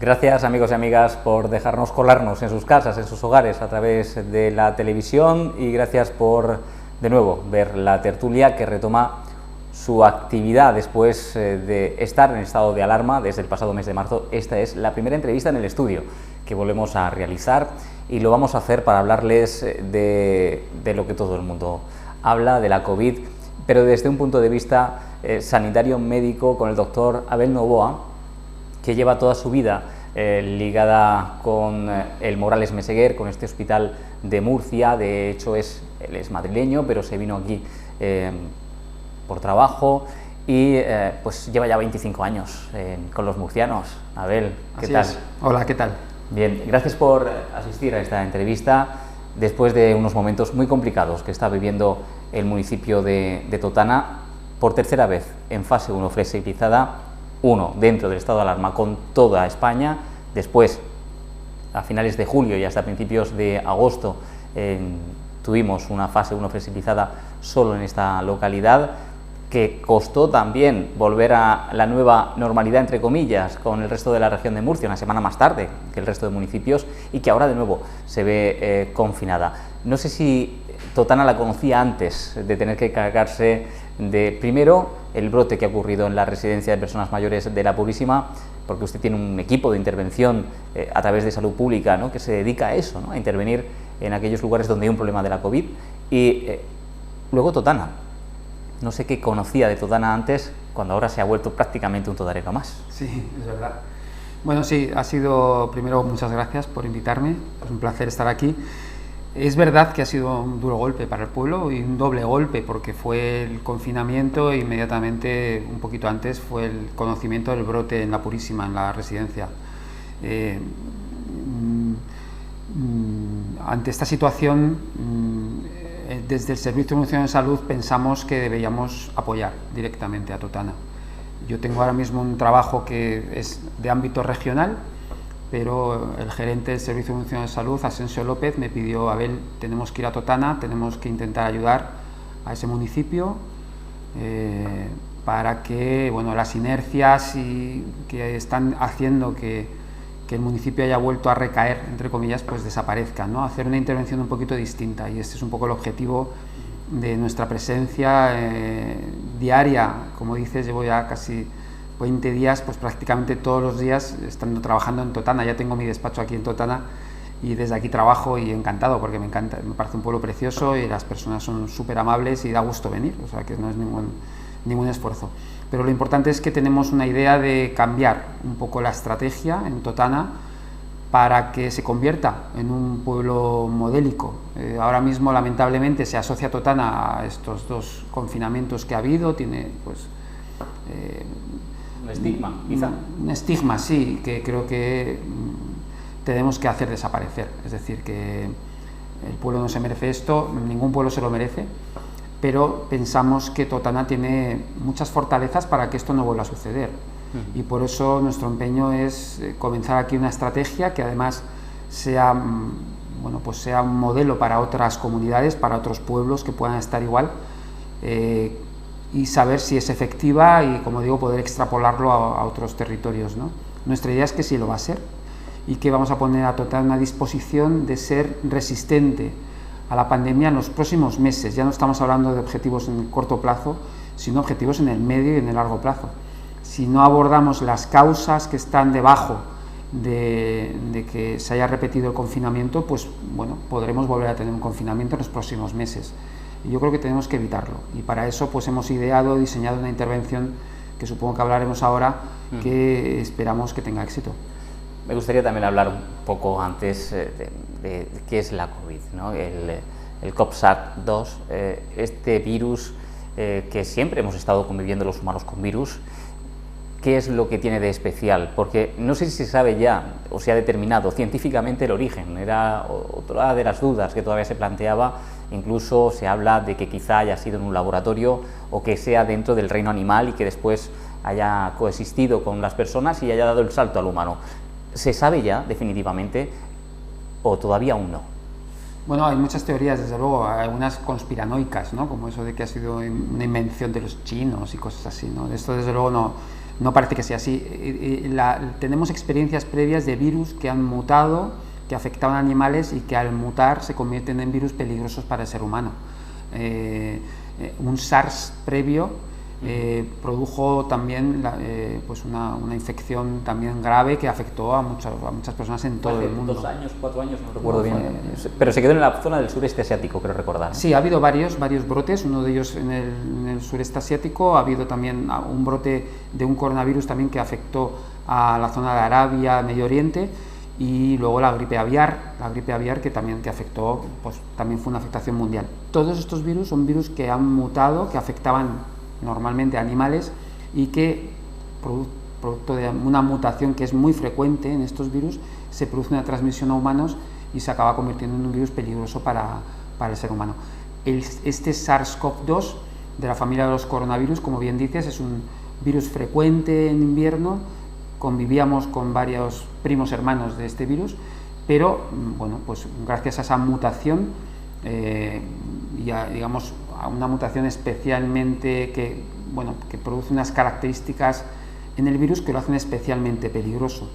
Gracias, amigos y amigas, por dejarnos colarnos en sus casas, en sus hogares, a través de la televisión, y gracias por, de nuevo, ver la tertulia que retoma su actividad después de estar en estado de alarma desde el pasado mes de marzo. Esta es la primera entrevista en el estudio que volvemos a realizar, y lo vamos a hacer para hablarles de lo que todo el mundo habla, de la COVID, pero desde un punto de vista sanitario médico, con el doctor Abel Novoa, que lleva toda su vida ligada con el Morales Meseguer, con este hospital de Murcia. De hecho, él es madrileño, pero se vino aquí por trabajo, y pues lleva ya 25 años con los murcianos. Abel, ¿qué tal? Hola, ¿qué tal? Bien, gracias por asistir a esta entrevista después de unos momentos muy complicados que está viviendo el municipio de Totana, por tercera vez en fase 1 flexibilizada, 1 dentro del estado de alarma con toda España. Después, a finales de julio y hasta principios de agosto, tuvimos una fase 1 flexibilizada solo en esta localidad, que costó también volver a la nueva normalidad, entre comillas, con el resto de la región de Murcia, una semana más tarde que el resto de municipios, y que ahora de nuevo se ve confinada. No sé si Totana la conocía antes de tener que cargarse de, primero, el brote que ha ocurrido en la residencia de personas mayores de La Purísima, porque usted tiene un equipo de intervención a través de salud pública, ¿no?, que se dedica a eso, ¿no?, a intervenir en aquellos lugares donde hay un problema de la COVID, y luego Totana. No sé qué conocía de Totana antes, cuando ahora se ha vuelto prácticamente un totarero más. Sí, es verdad. Bueno, sí, ha sido, primero, muchas gracias por invitarme, es un placer estar aquí. Es verdad que ha sido un duro golpe para el pueblo, y un doble golpe, porque fue el confinamiento e inmediatamente, un poquito antes, fue el conocimiento del brote en La Purísima, en la residencia. Ante esta situación, desde el Servicio Nacional de Salud pensamos que deberíamos apoyar directamente a Totana. Yo tengo ahora mismo un trabajo que es de ámbito regional, pero el gerente del Servicio Nacional de Salud, Asensio López, me pidió: Abel, tenemos que ir a Totana, tenemos que intentar ayudar a ese municipio para que, bueno, las inercias que están haciendo que el municipio haya vuelto a recaer, entre comillas, pues desaparezcan, ¿no? Hacer una intervención un poquito distinta, y este es un poco el objetivo de nuestra presencia diaria. Como dices, llevo ya casi 20 días, pues prácticamente todos los días trabajando en Totana. Ya tengo mi despacho aquí en Totana y desde aquí trabajo, y encantado, porque me encanta, me parece un pueblo precioso y las personas son súper amables y da gusto venir, o sea que no es ningún esfuerzo. Pero lo importante es que tenemos una idea de cambiar un poco la estrategia en Totana para que se convierta en un pueblo modélico. Ahora mismo, lamentablemente, se asocia Totana a estos dos confinamientos que ha habido, tiene pues un estigma, quizá. Un estigma, sí, que creo que tenemos que hacer desaparecer. Es decir, que el pueblo no se merece esto, ningún pueblo se lo merece, pero pensamos que Totana tiene muchas fortalezas para que esto no vuelva a suceder. Y por eso nuestro empeño es comenzar aquí una estrategia que además sea, bueno, pues sea un modelo para otras comunidades, para otros pueblos que puedan estar igual, y saber si es efectiva y, como digo, poder extrapolarlo a otros territorios, ¿no? Nuestra idea es que sí lo va a ser, y que vamos a poner a Totana a disposición de ser resistente a la pandemia en los próximos meses. Ya no estamos hablando de objetivos en el corto plazo, sino objetivos en el medio y en el largo plazo. Si no abordamos las causas que están debajo de que se haya repetido el confinamiento, pues bueno, podremos volver a tener un confinamiento en los próximos meses. Y yo creo que tenemos que evitarlo, y para eso pues hemos diseñado una intervención que supongo que hablaremos ahora, que esperamos que tenga éxito. Me gustaría también hablar un poco antes de qué es la COVID, ¿no? El COPSAC-2, este virus que siempre hemos estado conviviendo los humanos con virus. ¿Qué es lo que tiene de especial? Porque no sé si se sabe ya o se ha determinado científicamente el origen. Era otra de las dudas que todavía se planteaba. Incluso se habla de que quizá haya sido en un laboratorio, o que sea dentro del reino animal y que después haya coexistido con las personas y haya dado el salto al humano. ¿Se sabe ya definitivamente o todavía aún no? Bueno, hay muchas teorías, desde luego, algunas conspiranoicas, ¿no? Como eso de que ha sido una invención de los chinos y cosas así, ¿no? Esto, desde luego, no parece que sea así. Tenemos experiencias previas de virus que han mutado, que afectaban a animales y que al mutar se convierten en virus peligrosos para el ser humano. Un SARS previo produjo también pues una infección también grave que afectó a muchas personas en todo el mundo. 2 años, 4 años, no recuerdo bien, pero se quedó en la zona del sureste asiático, creo recordar, ¿no? Sí, ha habido varios brotes, uno de ellos en el sureste asiático. Ha habido también un brote de un coronavirus también que afectó a la zona de Arabia, Medio Oriente, y luego la gripe aviar que afectó, pues también fue una afectación mundial. Todos estos virus son virus que han mutado, que afectaban normalmente a animales y que, producto de una mutación que es muy frecuente en estos virus, se produce una transmisión a humanos y se acaba convirtiendo en un virus peligroso para el ser humano. Este SARS-CoV-2 de la familia de los coronavirus, como bien dices, es un virus frecuente en invierno. Convivíamos con varios primos hermanos de este virus, pero bueno, pues gracias a esa mutación y a, digamos, a una mutación especialmente que produce unas características en el virus que lo hacen especialmente peligroso.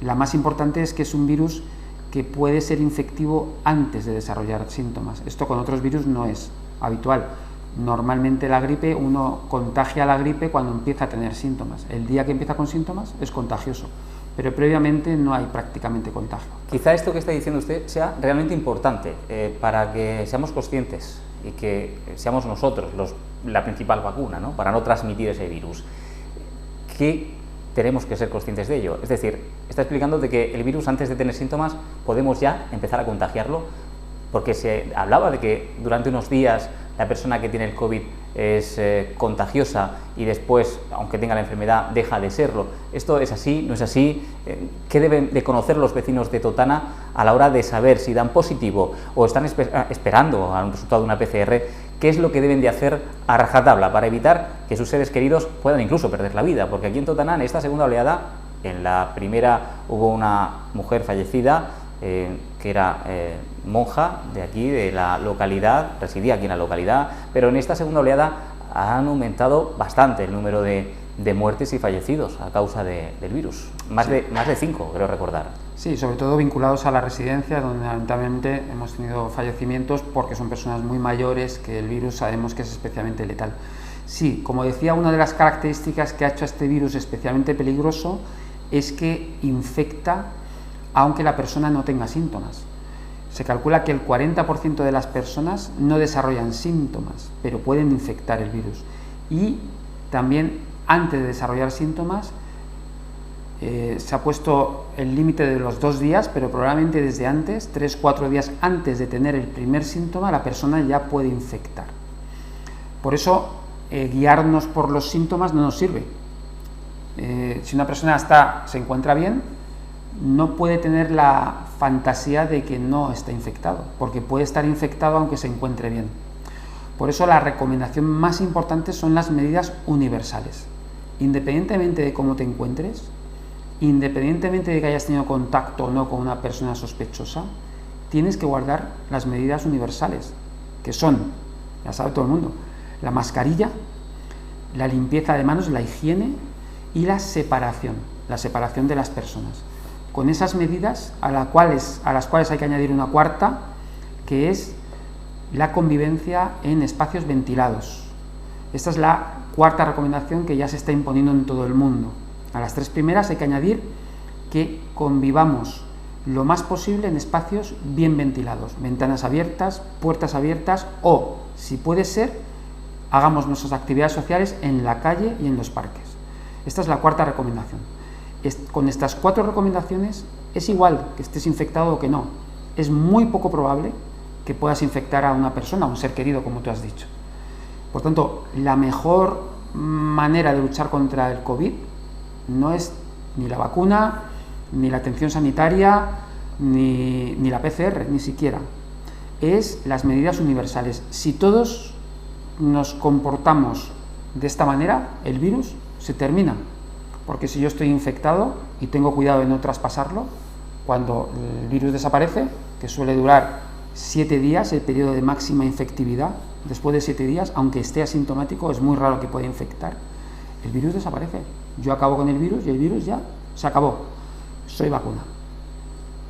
La más importante es que es un virus que puede ser infectivo antes de desarrollar síntomas. Esto con otros virus no es habitual. Normalmente la gripe, uno contagia la gripe cuando empieza a tener síntomas. El día que empieza con síntomas es contagioso, pero previamente no hay prácticamente contagio. Quizá esto que está diciendo usted sea realmente importante para que seamos conscientes y que seamos nosotros la principal vacuna, ¿no?, para no transmitir ese virus. ¿Qué tenemos que ser conscientes de ello? Es decir, está explicando de que el virus, antes de tener síntomas, podemos ya empezar a contagiarlo, porque se hablaba de que durante unos días la persona que tiene el COVID es contagiosa y después, aunque tenga la enfermedad, deja de serlo. ¿Esto es así? ¿No es así? ¿Qué deben de conocer los vecinos de Totana a la hora de saber si dan positivo o están esperando a un resultado de una PCR? ¿Qué es lo que deben de hacer a rajatabla para evitar que sus seres queridos puedan incluso perder la vida? Porque aquí en Totana, en esta segunda oleada, en la primera hubo una mujer fallecida, que era monja de aquí, de la localidad, residía aquí en la localidad, pero en esta segunda oleada han aumentado bastante el número de muertes y fallecidos a causa del virus, más de 5, creo recordar. Sí, sobre todo vinculados a la residencia, donde lamentablemente hemos tenido fallecimientos porque son personas muy mayores, que el virus sabemos que es especialmente letal. Sí, como decía, una de las características que ha hecho a este virus especialmente peligroso es que infecta aunque la persona no tenga síntomas. Se calcula que el 40% de las personas no desarrollan síntomas, pero pueden infectar el virus. Y también, antes de desarrollar síntomas, se ha puesto el límite de los 2 días, pero probablemente desde antes, 3-4 días antes de tener el primer síntoma, la persona ya puede infectar. Por eso, guiarnos por los síntomas no nos sirve. Si una persona se encuentra bien, no puede tener la fantasía de que no está infectado, porque puede estar infectado aunque se encuentre bien. Por eso la recomendación más importante son las medidas universales. Independientemente de cómo te encuentres, independientemente de que hayas tenido contacto o no con una persona sospechosa, tienes que guardar las medidas universales, que son, ya sabe todo el mundo, la mascarilla, la limpieza de manos, la higiene y la separación de las personas. Con esas medidas a las cuales hay que añadir una cuarta, que es la convivencia en espacios ventilados. Esta es la cuarta recomendación que ya se está imponiendo en todo el mundo. A las 3 primeras hay que añadir que convivamos lo más posible en espacios bien ventilados, ventanas abiertas, puertas abiertas, o, si puede ser, hagamos nuestras actividades sociales en la calle y en los parques. Esta es la cuarta recomendación. Con estas 4 recomendaciones es igual que estés infectado o que no. Es muy poco probable que puedas infectar a una persona, a un ser querido, como tú has dicho. Por tanto, la mejor manera de luchar contra el COVID no es ni la vacuna, ni la atención sanitaria, ni la PCR, ni siquiera. Es las medidas universales. Si todos nos comportamos de esta manera, el virus se termina. Porque si yo estoy infectado y tengo cuidado de no traspasarlo, cuando el virus desaparece, que suele durar 7 días, el periodo de máxima infectividad, después de 7 días, aunque esté asintomático, es muy raro que pueda infectar, el virus desaparece. Yo acabo con el virus y el virus ya se acabó. Soy vacuna.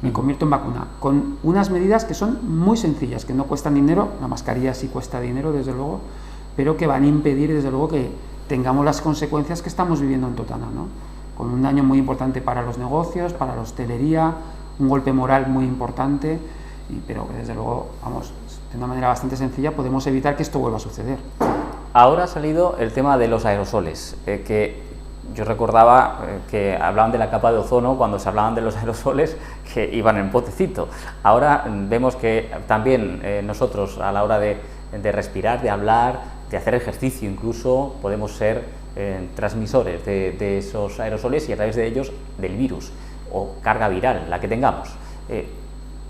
Me convierto en vacuna, con unas medidas que son muy sencillas, que no cuestan dinero. La mascarilla sí cuesta dinero, desde luego, pero que van a impedir, desde luego, que tengamos las consecuencias que estamos viviendo en Totana, ¿no? Con un daño muy importante para los negocios, para la hostelería, un golpe moral muy importante, pero desde luego, vamos, de una manera bastante sencilla podemos evitar que esto vuelva a suceder. Ahora ha salido el tema de los aerosoles, que yo recordaba que hablaban de la capa de ozono cuando se hablaban de los aerosoles, que iban en potecito. Ahora vemos que también nosotros, a la hora de respirar, de hablar, de hacer ejercicio incluso, podemos ser transmisores de esos aerosoles y a través de ellos del virus o carga viral, la que tengamos.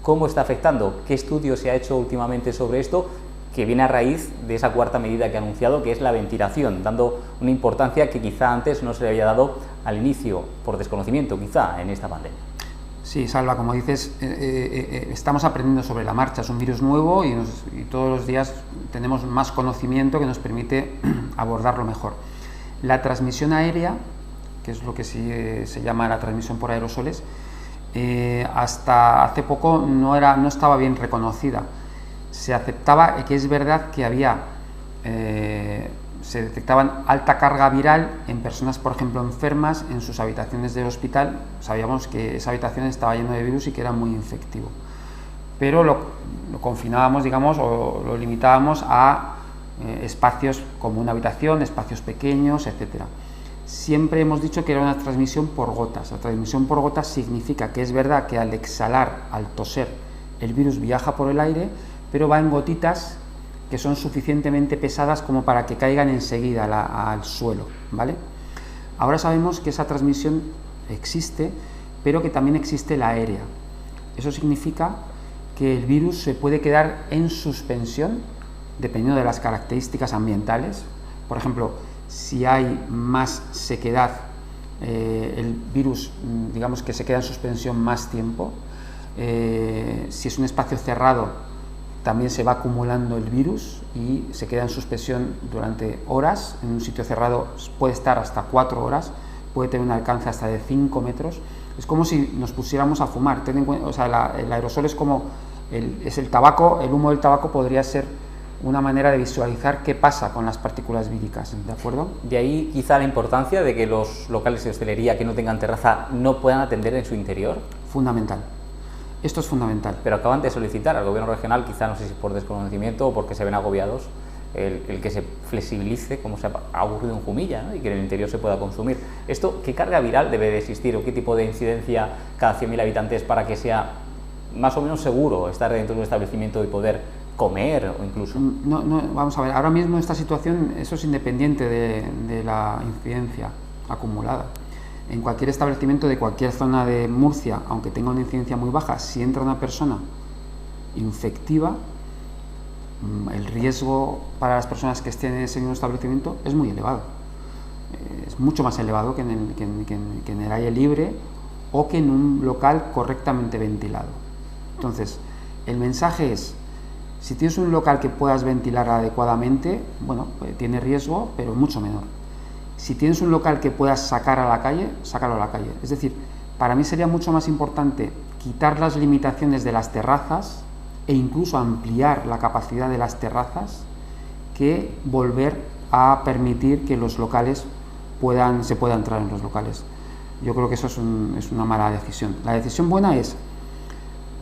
¿Cómo está afectando? ¿Qué estudio se ha hecho últimamente sobre esto? Que viene a raíz de esa cuarta medida que ha anunciado, que es la ventilación, dando una importancia que quizá antes no se le había dado al inicio, por desconocimiento quizá, en esta pandemia. Sí, Salva, como dices, estamos aprendiendo sobre la marcha, es un virus nuevo y todos los días tenemos más conocimiento que nos permite abordarlo mejor. La transmisión aérea, que es lo que se llama la transmisión por aerosoles, hasta hace poco no estaba bien reconocida. Se aceptaba que es verdad que se detectaban alta carga viral en personas, por ejemplo, enfermas en sus habitaciones del hospital. Sabíamos que esa habitación estaba llena de virus y que era muy infectivo, pero lo confinábamos, digamos, o lo limitábamos a espacios como una habitación, espacios pequeños, etcétera. Siempre hemos dicho que era una transmisión por gotas. La transmisión por gotas significa que es verdad que al exhalar, al toser, el virus viaja por el aire, pero va en gotitas que son suficientemente pesadas como para que caigan enseguida al suelo, ¿vale? Ahora sabemos que esa transmisión existe, pero que también existe la aérea. Eso significa que el virus se puede quedar en suspensión, dependiendo de las características ambientales. Por ejemplo, si hay más sequedad, el virus, digamos que se queda en suspensión más tiempo. Si es un espacio cerrado, también se va acumulando el virus y se queda en suspensión durante horas. En un sitio cerrado puede estar hasta 4 horas, puede tener un alcance hasta de 5 metros. Es como si nos pusiéramos a fumar. Ten en cuenta, o sea, el aerosol es como el tabaco. El humo del tabaco podría ser una manera de visualizar qué pasa con las partículas víricas, ¿de acuerdo? De ahí quizá la importancia de que los locales de hostelería que no tengan terraza no puedan atender en su interior. Fundamental. Esto es fundamental. Pero acaban de solicitar al gobierno regional, quizá no sé si por desconocimiento o porque se ven agobiados, el que se flexibilice, como se ha ocurrido en Jumilla, ¿no? Y que en el interior se pueda consumir. ¿Esto qué carga viral debe de existir o qué tipo de incidencia cada 100.000 habitantes para que sea más o menos seguro estar dentro de un establecimiento y poder comer o incluso? No, vamos a ver, ahora mismo esta situación, eso es independiente de la incidencia acumulada. En cualquier establecimiento de cualquier zona de Murcia, aunque tenga una incidencia muy baja, si entra una persona infectiva, el riesgo para las personas que estén en ese mismo establecimiento es muy elevado. Es mucho más elevado que en el aire libre o que en un local correctamente ventilado. Entonces, el mensaje es: si tienes un local que puedas ventilar adecuadamente, bueno, pues tiene riesgo, pero mucho menor. Si tienes un local que puedas sacar a la calle, sácalo a la calle. Es decir, para mí sería mucho más importante quitar las limitaciones de las terrazas e incluso ampliar la capacidad de las terrazas que volver a permitir que los locales se pueda entrar en los locales. Yo creo que eso es una mala decisión. La decisión buena es: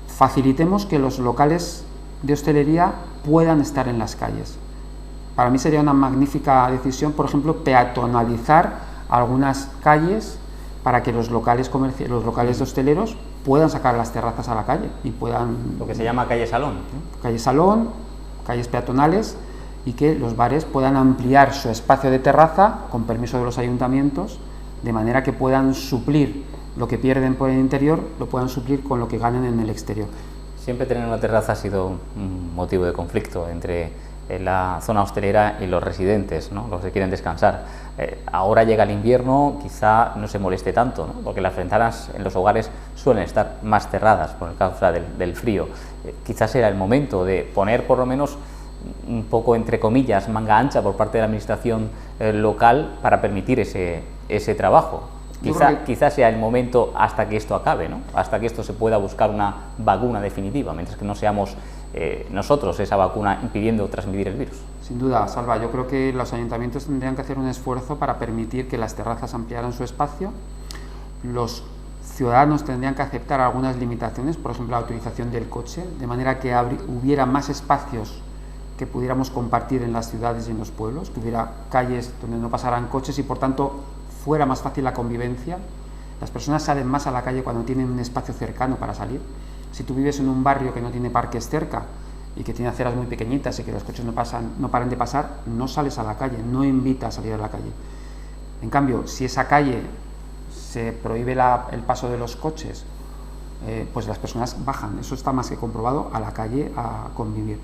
facilitemos que los locales de hostelería puedan estar en las calles. Para mí sería una magnífica decisión, por ejemplo, peatonalizar algunas calles para que los locales de hosteleros puedan sacar las terrazas a la calle y puedan... Lo que se llama calle salón, ¿no? Calle salón, calles peatonales, y que los bares puedan ampliar su espacio de terraza con permiso de los ayuntamientos, de manera que puedan suplir lo que pierden por el interior, lo puedan suplir con lo que ganen en el exterior. Siempre tener una terraza ha sido un motivo de conflicto entre la zona hostelera y los residentes, ¿no? Los que quieren descansar. Ahora llega el invierno, quizá no se moleste tanto, ¿no? Porque las ventanas en los hogares suelen estar más cerradas por causa del frío. Quizás era el momento de poner por lo menos un poco, entre comillas, manga ancha por parte de la administración local para permitir ese trabajo. Quizás sea el momento hasta que esto acabe, ¿no? Hasta que esto se pueda buscar una vacuna definitiva, mientras que no seamos nosotros esa vacuna impidiendo transmitir el virus. Sin duda, Salva, yo creo que los ayuntamientos tendrían que hacer un esfuerzo para permitir que las terrazas ampliaran su espacio. Los ciudadanos tendrían que aceptar algunas limitaciones, por ejemplo, la utilización del coche, de manera que hubiera más espacios que pudiéramos compartir en las ciudades y en los pueblos, que hubiera calles donde no pasaran coches y, por tanto, fuera más fácil la convivencia. Las personas salen más a la calle cuando tienen un espacio cercano para salir. Si tú vives en un barrio que no tiene parques cerca y que tiene aceras muy pequeñitas y que los coches no paran de pasar, no sales a la calle, no invitas a salir a la calle. En cambio, si esa calle se prohíbe el paso de los coches, pues las personas bajan, eso está más que comprobado, a la calle a convivir.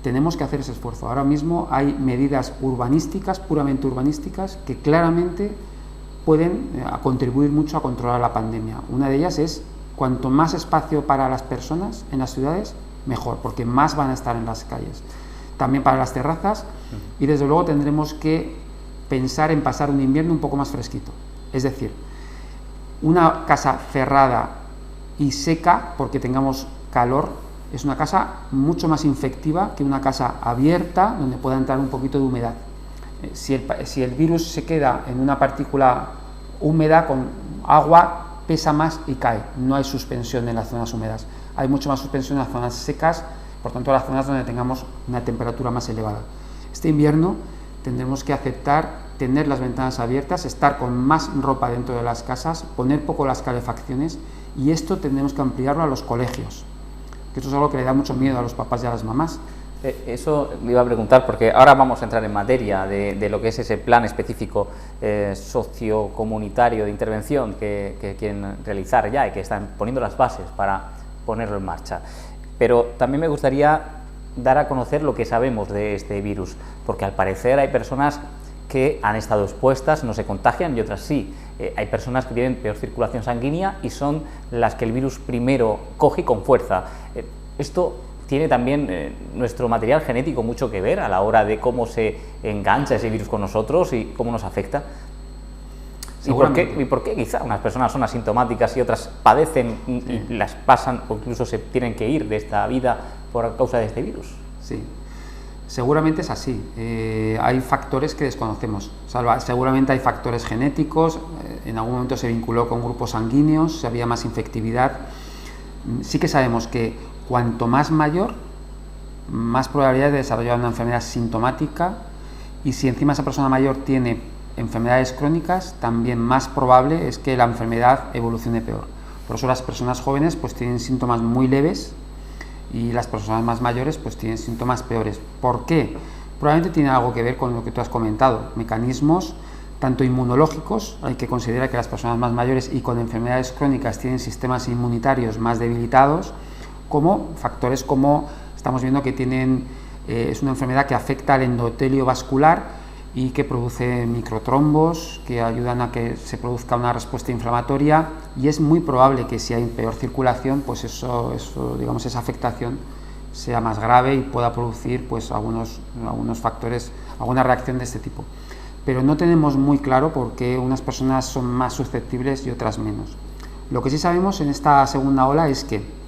Tenemos que hacer ese esfuerzo. Ahora mismo hay medidas urbanísticas, puramente urbanísticas, que claramente pueden contribuir mucho a controlar la pandemia. Una de ellas es, cuanto más espacio para las personas en las ciudades, mejor, porque más van a estar en las calles. También para las terrazas, y desde luego tendremos que pensar en pasar un invierno un poco más fresquito. Es decir, una casa cerrada y seca, porque tengamos calor, es una casa mucho más infectiva que una casa abierta donde pueda entrar un poquito de humedad. Si el virus se queda en una partícula húmeda con agua, pesa más y cae. No hay suspensión en las zonas húmedas. Hay mucho más suspensión en las zonas secas, por tanto, las zonas donde tengamos una temperatura más elevada. Este invierno tendremos que aceptar tener las ventanas abiertas, estar con más ropa dentro de las casas, poner poco las calefacciones, y esto tendremos que ampliarlo a los colegios, que esto es algo que le da mucho miedo a los papás y a las mamás. Eso me iba a preguntar, porque ahora vamos a entrar en materia de lo que es ese plan específico sociocomunitario de intervención que quieren realizar ya y que están poniendo las bases para ponerlo en marcha. Pero también me gustaría dar a conocer lo que sabemos de este virus, porque al parecer hay personas que han estado expuestas, no se contagian, y otras sí. Hay personas que tienen peor circulación sanguínea y son las que el virus primero coge con fuerza. Esto tiene también nuestro material genético mucho que ver a la hora de cómo se engancha ese virus con nosotros y cómo nos afecta. ¿Y por qué quizá unas personas son asintomáticas y otras padecen y las pasan o incluso se tienen que ir de esta vida por causa de este virus? Sí, seguramente es así. Hay factores que desconocemos. Seguramente hay factores genéticos, en algún momento se vinculó con grupos sanguíneos, había más infectividad. Sí que sabemos que cuanto más mayor, más probabilidad de desarrollar una enfermedad sintomática, y si encima esa persona mayor tiene enfermedades crónicas, también más probable es que la enfermedad evolucione peor. Por eso las personas jóvenes pues tienen síntomas muy leves y las personas más mayores pues tienen síntomas peores. ¿Por qué? Probablemente tiene algo que ver con lo que tú has comentado, mecanismos tanto inmunológicos. Hay que considerar que las personas más mayores y con enfermedades crónicas tienen sistemas inmunitarios más debilitados, como factores como estamos viendo que es una enfermedad que afecta al endotelio vascular y que produce microtrombos que ayudan a que se produzca una respuesta inflamatoria, y es muy probable que si hay peor circulación, pues digamos, esa afectación sea más grave y pueda producir pues algunos factores, alguna reacción de este tipo. Pero no tenemos muy claro por qué unas personas son más susceptibles y otras menos. Lo que sí sabemos en esta segunda ola es que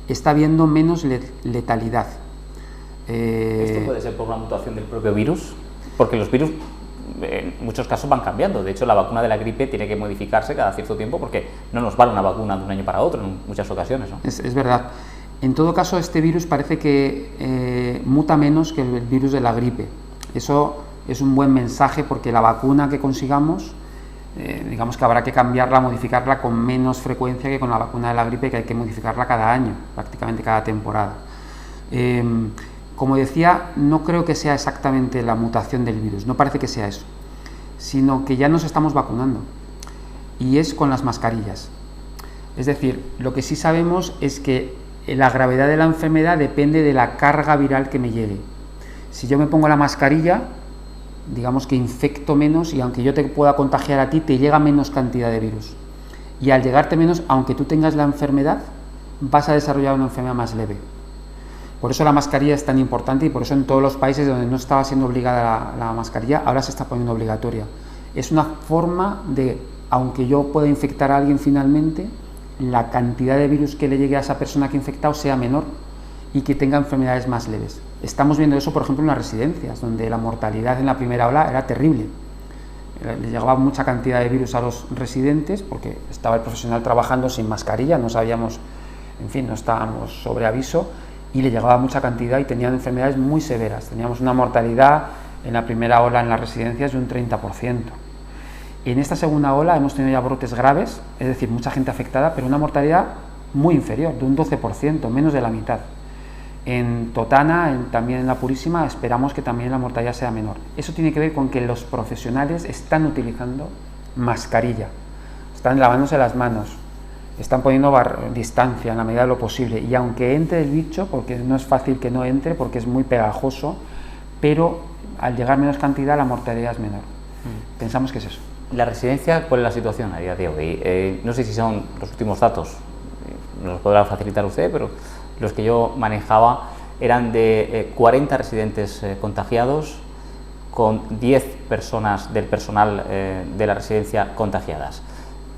está habiendo menos letalidad. ¿Esto puede ser por una mutación del propio virus? Porque los virus en muchos casos van cambiando. De hecho, la vacuna de la gripe tiene que modificarse cada cierto tiempo porque no nos vale una vacuna de un año para otro en muchas ocasiones, ¿no? Es verdad. En todo caso, este virus parece que muta menos que el virus de la gripe. Eso es un buen mensaje, porque la vacuna que consigamos, digamos que habrá que cambiarla, modificarla con menos frecuencia que con la vacuna de la gripe, que hay que modificarla cada año, prácticamente cada temporada. Como decía, no creo que sea exactamente la mutación del virus, no parece que sea eso, sino que ya nos estamos vacunando, y es con las mascarillas. Es decir, lo que sí sabemos es que la gravedad de la enfermedad depende de la carga viral que me llegue. Si yo me pongo la mascarilla, digamos que infecto menos, y aunque yo te pueda contagiar a ti, te llega menos cantidad de virus. Y al llegarte menos, aunque tú tengas la enfermedad, vas a desarrollar una enfermedad más leve. Por eso la mascarilla es tan importante y por eso en todos los países donde no estaba siendo obligada la mascarilla, ahora se está poniendo obligatoria. Es una forma de, aunque yo pueda infectar a alguien finalmente, la cantidad de virus que le llegue a esa persona que ha infectado sea menor y que tenga enfermedades más leves. Estamos viendo eso, por ejemplo, en las residencias, donde la mortalidad en la primera ola era terrible. Le llegaba mucha cantidad de virus a los residentes porque estaba el profesional trabajando sin mascarilla, no sabíamos, en fin, no estábamos sobre aviso, y le llegaba mucha cantidad y tenían enfermedades muy severas. Teníamos una mortalidad en la primera ola en las residencias de un 30%. En esta segunda ola hemos tenido ya brotes graves, es decir, mucha gente afectada, pero una mortalidad muy inferior, de un 12%, menos de la mitad. En Totana, también en la Purísima, esperamos que también la mortalidad sea menor. Eso tiene que ver con que los profesionales están utilizando mascarilla, están lavándose las manos, están poniendo distancia en la medida de lo posible, y aunque entre el bicho, porque no es fácil que no entre, porque es muy pegajoso, pero al llegar menos cantidad la mortalidad es menor. Pensamos que es eso. La residencia, ¿cuál es la situación a día de hoy? No sé si son los últimos datos, nos los podrá facilitar usted, pero los que yo manejaba eran de 40 residentes contagiados, con 10 personas del personal de la residencia contagiadas.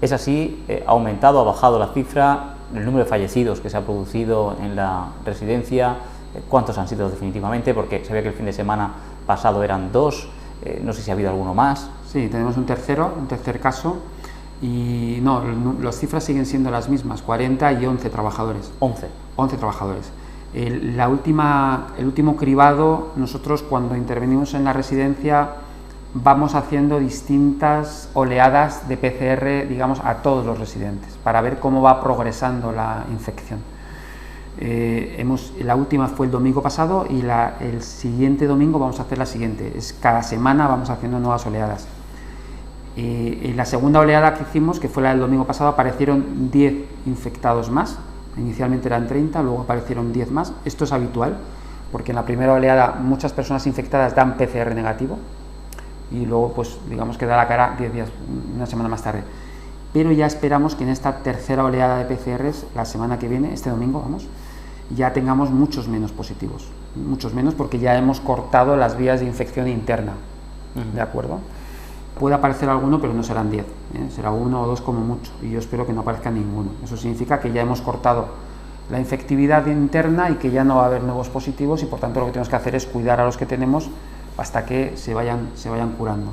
Es así, ha aumentado, ha bajado la cifra, el número de fallecidos que se ha producido en la residencia, cuántos han sido definitivamente, porque sabía que el fin de semana pasado eran 2, no sé si ha habido alguno más. Sí, tenemos un tercer caso, y no, las cifras siguen siendo las mismas, 40 y 11 trabajadores. 11 trabajadores. El último cribado, nosotros cuando intervenimos en la residencia vamos haciendo distintas oleadas de PCR, digamos, a todos los residentes, para ver cómo va progresando la infección. La última fue el domingo pasado y el siguiente domingo vamos a hacer la siguiente. Cada semana vamos haciendo nuevas oleadas. En la segunda oleada que hicimos, que fue la del domingo pasado, aparecieron 10 infectados más. Inicialmente eran 30, luego aparecieron 10 más. Esto es habitual, porque en la primera oleada muchas personas infectadas dan PCR negativo y luego, pues, digamos que da la cara 10 días, una semana más tarde. Pero ya esperamos que en esta tercera oleada de PCRs, la semana que viene, este domingo, ya tengamos muchos menos positivos. Muchos menos, porque ya hemos cortado las vías de infección interna. ¿De acuerdo? Puede aparecer alguno, pero no serán 10, será 1 o 2 como mucho, y yo espero que no aparezca ninguno. Eso significa que ya hemos cortado la infectividad interna y que ya no va a haber nuevos positivos, y por tanto lo que tenemos que hacer es cuidar a los que tenemos hasta que se vayan curando.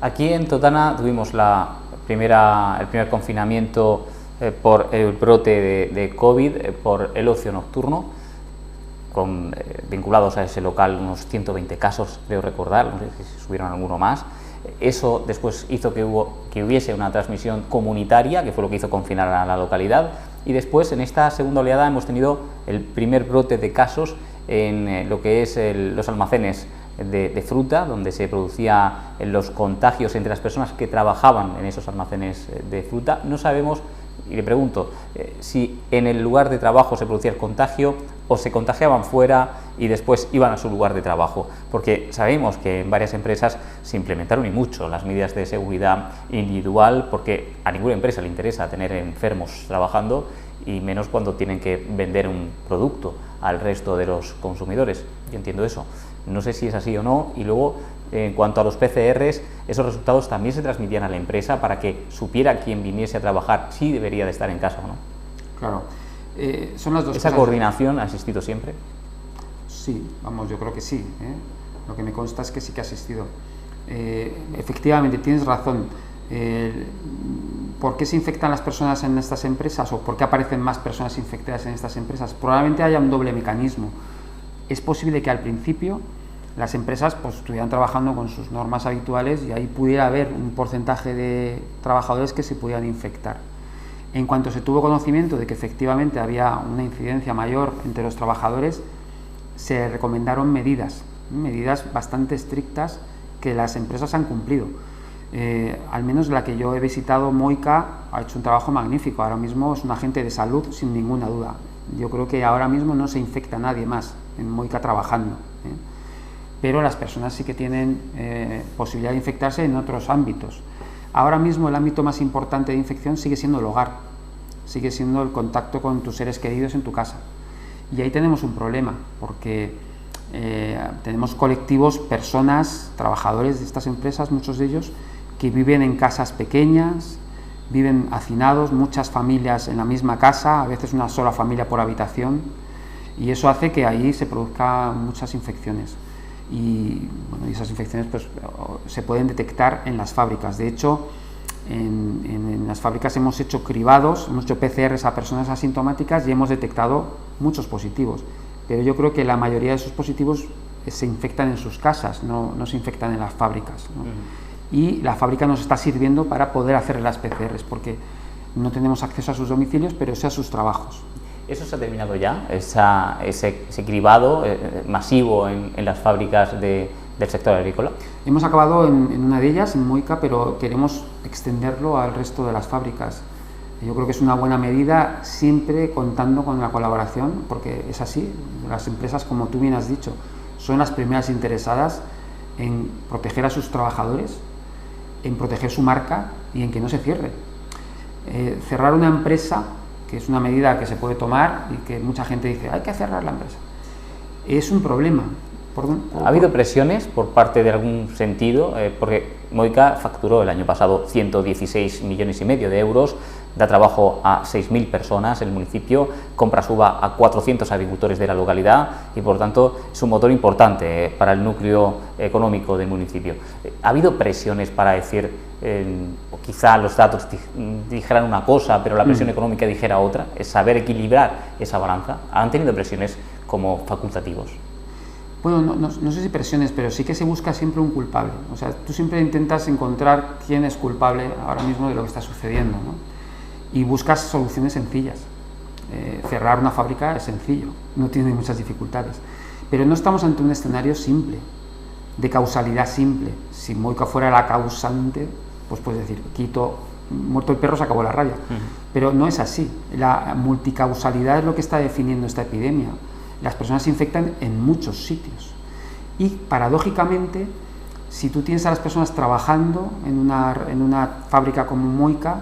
Aquí en Totana tuvimos el primer confinamiento por el brote de COVID, por el ocio nocturno, vinculados a ese local unos 120 casos, creo recordar, no sé si subieron alguno más. Eso después hizo que hubiese una transmisión comunitaria, que fue lo que hizo confinar a la localidad, y después en esta segunda oleada hemos tenido el primer brote de casos en lo que es los almacenes de fruta, donde se producían los contagios entre las personas que trabajaban en esos almacenes de fruta. No sabemos, y le pregunto, si en el lugar de trabajo se producía el contagio o se contagiaban fuera y después iban a su lugar de trabajo, porque sabemos que en varias empresas se implementaron y mucho las medidas de seguridad individual, porque a ninguna empresa le interesa tener enfermos trabajando, y menos cuando tienen que vender un producto al resto de los consumidores. Yo entiendo eso. No sé si es así o no. Y luego, en cuanto a los PCRs, esos resultados también se transmitían a la empresa para que supiera quién viniese a trabajar si debería de estar en casa o no. Claro. Son las dos ¿Esa cosas. coordinación ha existido siempre? Sí, yo creo que sí. Lo que me consta es que sí que ha existido. Efectivamente, tienes razón. ¿Por qué se infectan las personas en estas empresas, o por qué aparecen más personas infectadas en estas empresas? Probablemente haya un doble mecanismo. Es posible que al principio las empresas pues estuvieran trabajando con sus normas habituales y ahí pudiera haber un porcentaje de trabajadores que se pudieran infectar. En cuanto se tuvo conocimiento de que efectivamente había una incidencia mayor entre los trabajadores, se recomendaron medidas bastante estrictas que las empresas han cumplido. Al menos la que yo he visitado, Moica, ha hecho un trabajo magnífico. Ahora mismo es un agente de salud sin ninguna duda. Yo creo que ahora mismo no se infecta nadie más en Moica trabajando, pero las personas sí que tienen posibilidad de infectarse en otros ámbitos. Ahora mismo el ámbito más importante de infección sigue siendo el hogar, sigue siendo el contacto con tus seres queridos en tu casa. Y ahí tenemos un problema, porque tenemos colectivos, personas, trabajadores de estas empresas, muchos de ellos, que viven en casas pequeñas, viven hacinados, muchas familias en la misma casa, a veces una sola familia por habitación, y eso hace que ahí se produzcan muchas infecciones. Y bueno, esas infecciones pues, se pueden detectar en las fábricas. De hecho, en las fábricas hemos hecho cribados, hemos hecho PCRs a personas asintomáticas y hemos detectado muchos positivos. Pero yo creo que la mayoría de esos positivos se infectan en sus casas, no se infectan en las fábricas, ¿no? Y la fábrica nos está sirviendo para poder hacer las PCRs, porque no tenemos acceso a sus domicilios, pero sí a sus trabajos. ¿Eso se ha terminado ya? ¿Ese cribado masivo en las fábricas del sector agrícola? Hemos acabado en una de ellas, en Moica, pero queremos extenderlo al resto de las fábricas. Yo creo que es una buena medida, siempre contando con la colaboración, porque es así, las empresas, como tú bien has dicho, son las primeras interesadas en proteger a sus trabajadores, en proteger su marca y en que no se cierre. Cerrar una empresa, que es una medida que se puede tomar y que mucha gente dice, hay que cerrar la empresa, es un problema. ¿Ha habido presiones por parte de algún sentido? Porque Moica facturó el año pasado 116,5 millones de euros, da trabajo a 6.000 personas en el municipio, compra suba a 400 agricultores de la localidad y por tanto es un motor importante para el núcleo económico del municipio. ¿Ha habido presiones para decir, o quizá los datos dijeran una cosa, pero la presión económica dijera otra? Es saber equilibrar esa balanza. ¿Han tenido presiones como facultativos? Bueno, no sé si presiones, pero sí que se busca siempre un culpable. O sea, tú siempre intentas encontrar quién es culpable ahora mismo de lo que está sucediendo, ¿no? Y buscas soluciones sencillas. Cerrar una fábrica es sencillo, no tiene muchas dificultades. Pero no estamos ante un escenario simple, de causalidad simple. Si Moica fuera la causante, pues puedes decir, quito, muerto el perro, se acabó la rabia. Pero no es así. La multicausalidad es lo que está definiendo esta epidemia. Las personas se infectan en muchos sitios. Y paradójicamente, si tú tienes a las personas trabajando en una fábrica como Moica,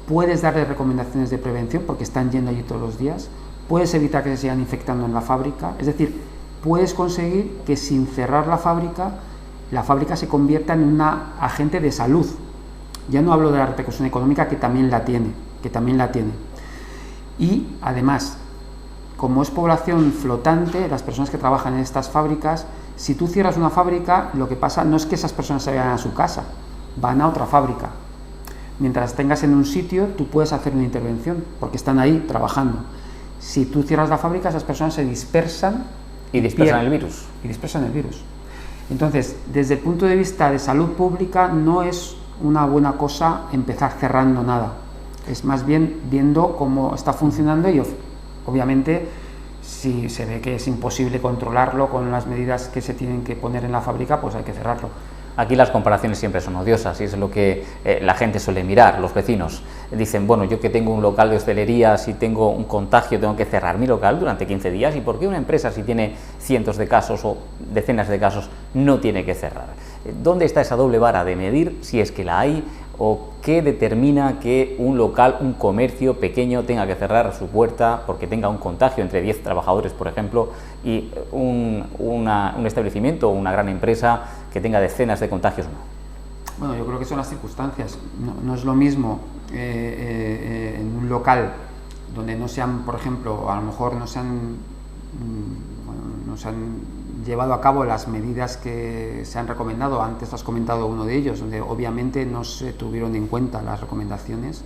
puedes darles recomendaciones de prevención porque están yendo allí todos los días, puedes evitar que se sigan infectando en la fábrica, es decir, puedes conseguir que sin cerrar la fábrica se convierta en un agente de salud. Ya no hablo de la repercusión económica, que también la tiene. Y además, como es población flotante, las personas que trabajan en estas fábricas, si tú cierras una fábrica, lo que pasa no es que esas personas se vayan a su casa, van a otra fábrica. Mientras tengas en un sitio, tú puedes hacer una intervención, porque están ahí trabajando. Si tú cierras la fábrica, esas personas se dispersan y dispersan el virus. Entonces, desde el punto de vista de salud pública, no es una buena cosa empezar cerrando nada. Es más bien viendo cómo está funcionando y obviamente si se ve que es imposible controlarlo con las medidas que se tienen que poner en la fábrica, pues hay que cerrarlo. Aquí las comparaciones siempre son odiosas y es lo que la gente suele mirar, los vecinos. Dicen, bueno, yo que tengo un local de hostelería, si tengo un contagio tengo que cerrar mi local durante 15 días. ¿Y por qué una empresa, si tiene cientos de casos o decenas de casos, no tiene que cerrar? ¿Dónde está esa doble vara de medir, si es que la hay, o qué determina que un local, un comercio pequeño tenga que cerrar su puerta porque tenga un contagio entre 10 trabajadores, por ejemplo, y un establecimiento o una gran empresa que tenga decenas de contagios? No. Bueno, yo creo que son las circunstancias. No es lo mismo en un local donde no sean, por ejemplo, a lo mejor no se han llevado a cabo las medidas que se han recomendado. Antes has comentado uno de ellos, donde obviamente no se tuvieron en cuenta las recomendaciones.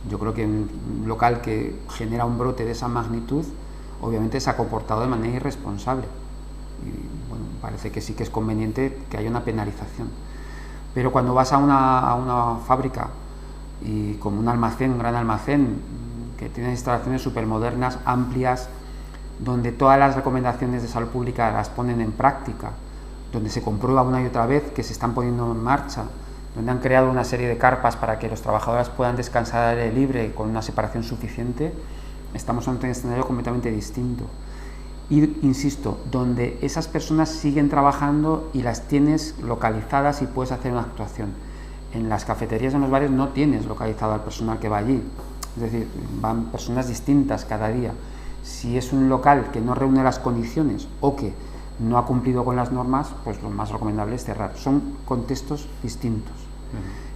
Yo creo que en un local que genera un brote de esa magnitud, obviamente se ha comportado de manera irresponsable. Y bueno, parece que sí que es conveniente que haya una penalización. Pero cuando vas a una fábrica y como un almacén, un gran almacén, que tiene instalaciones supermodernas, amplias, donde todas las recomendaciones de salud pública las ponen en práctica, donde se comprueba una y otra vez que se están poniendo en marcha, donde han creado una serie de carpas para que los trabajadores puedan descansar al aire libre con una separación suficiente, estamos ante un escenario completamente distinto. Y, insisto, donde esas personas siguen trabajando y las tienes localizadas y puedes hacer una actuación. En las cafeterías, en los bares, no tienes localizado al personal que va allí, es decir, van personas distintas cada día. Si es un local que no reúne las condiciones o que no ha cumplido con las normas, pues lo más recomendable es cerrar. Son contextos distintos.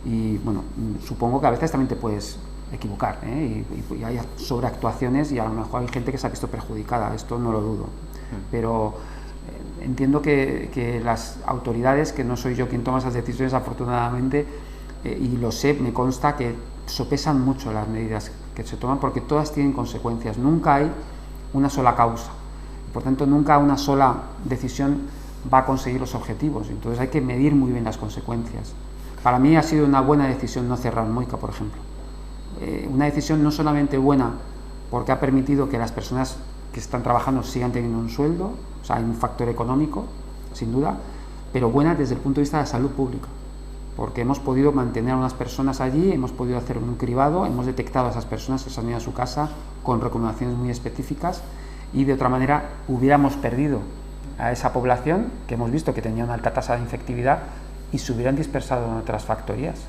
Y bueno, supongo que a veces también te puedes equivocar, y hay sobreactuaciones y a lo mejor hay gente que se ha visto perjudicada, esto no lo dudo. Pero entiendo que las autoridades, que no soy yo quien toma esas decisiones afortunadamente, y lo sé, me consta que sopesan mucho las medidas que se toman porque todas tienen consecuencias, nunca hay una sola causa, por tanto nunca una sola decisión va a conseguir los objetivos, entonces hay que medir muy bien las consecuencias. Para mí ha sido una buena decisión no cerrar Moika, por ejemplo, una decisión no solamente buena porque ha permitido que las personas que están trabajando sigan teniendo un sueldo, o sea, hay un factor económico, sin duda, pero buena desde el punto de vista de la salud pública, porque hemos podido mantener a unas personas allí, hemos podido hacer un cribado, hemos detectado a esas personas que se han ido a su casa con recomendaciones muy específicas, y de otra manera hubiéramos perdido a esa población que hemos visto que tenía una alta tasa de infectividad y se hubieran dispersado en otras factorías.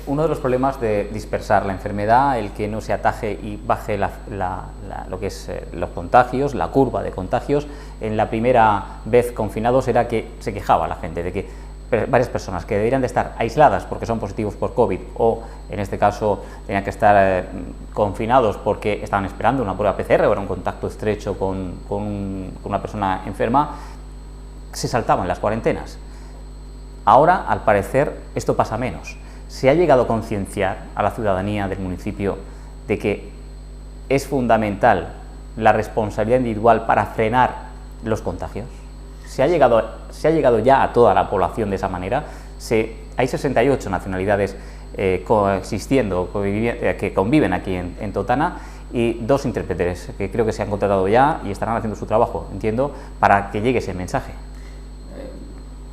Uno de los problemas de dispersar la enfermedad, el que no se ataje y baje lo que es los contagios, la curva de contagios, en la primera vez confinados era que se quejaba la gente de que varias personas que deberían de estar aisladas porque son positivos por COVID o en este caso tenían que estar confinados porque estaban esperando una prueba PCR o era un contacto estrecho con una persona enferma, se saltaban las cuarentenas. Ahora, al parecer, esto pasa menos. Se ha llegado a concienciar a la ciudadanía del municipio de que es fundamental la responsabilidad individual para frenar los contagios. Se ha llegado ya a toda la población de esa manera. Hay 68 nacionalidades coexistiendo, que conviven aquí en Totana, y 2 intérpretes que creo que se han contratado ya y estarán haciendo su trabajo, entiendo, para que llegue ese mensaje.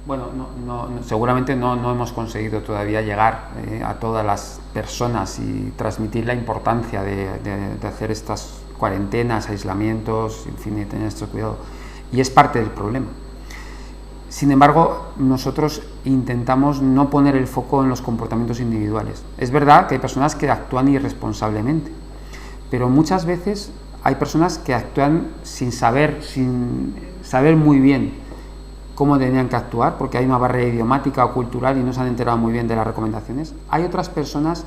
Bueno, seguramente no hemos conseguido todavía llegar a todas las personas y transmitir la importancia de hacer estas cuarentenas, aislamientos, en fin, de tener este cuidado. Y es parte del problema. Sin embargo, nosotros intentamos no poner el foco en los comportamientos individuales. Es verdad que hay personas que actúan irresponsablemente, pero muchas veces hay personas que actúan sin saber muy bien cómo tenían que actuar, porque hay una barrera idiomática o cultural y no se han enterado muy bien de las recomendaciones. Hay otras personas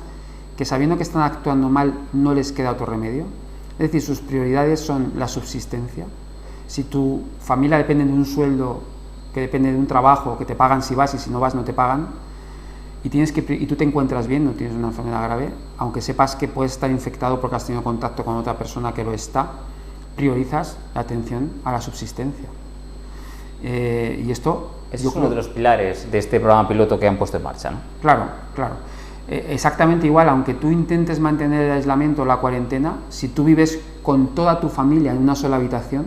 que, sabiendo que están actuando mal, no les queda otro remedio. Es decir, sus prioridades son la subsistencia. Si tu familia depende de un sueldo, que depende de un trabajo, que te pagan si vas y si no vas no te pagan, y tú te encuentras bien, no tienes una enfermedad grave, aunque sepas que puedes estar infectado porque has tenido contacto con otra persona que lo está, priorizas la atención a la subsistencia. Y esto es uno de los pilares de este programa piloto que han puesto en marcha, ¿no? Claro. Exactamente igual, aunque tú intentes mantener el aislamiento o la cuarentena, si tú vives con toda tu familia en una sola habitación,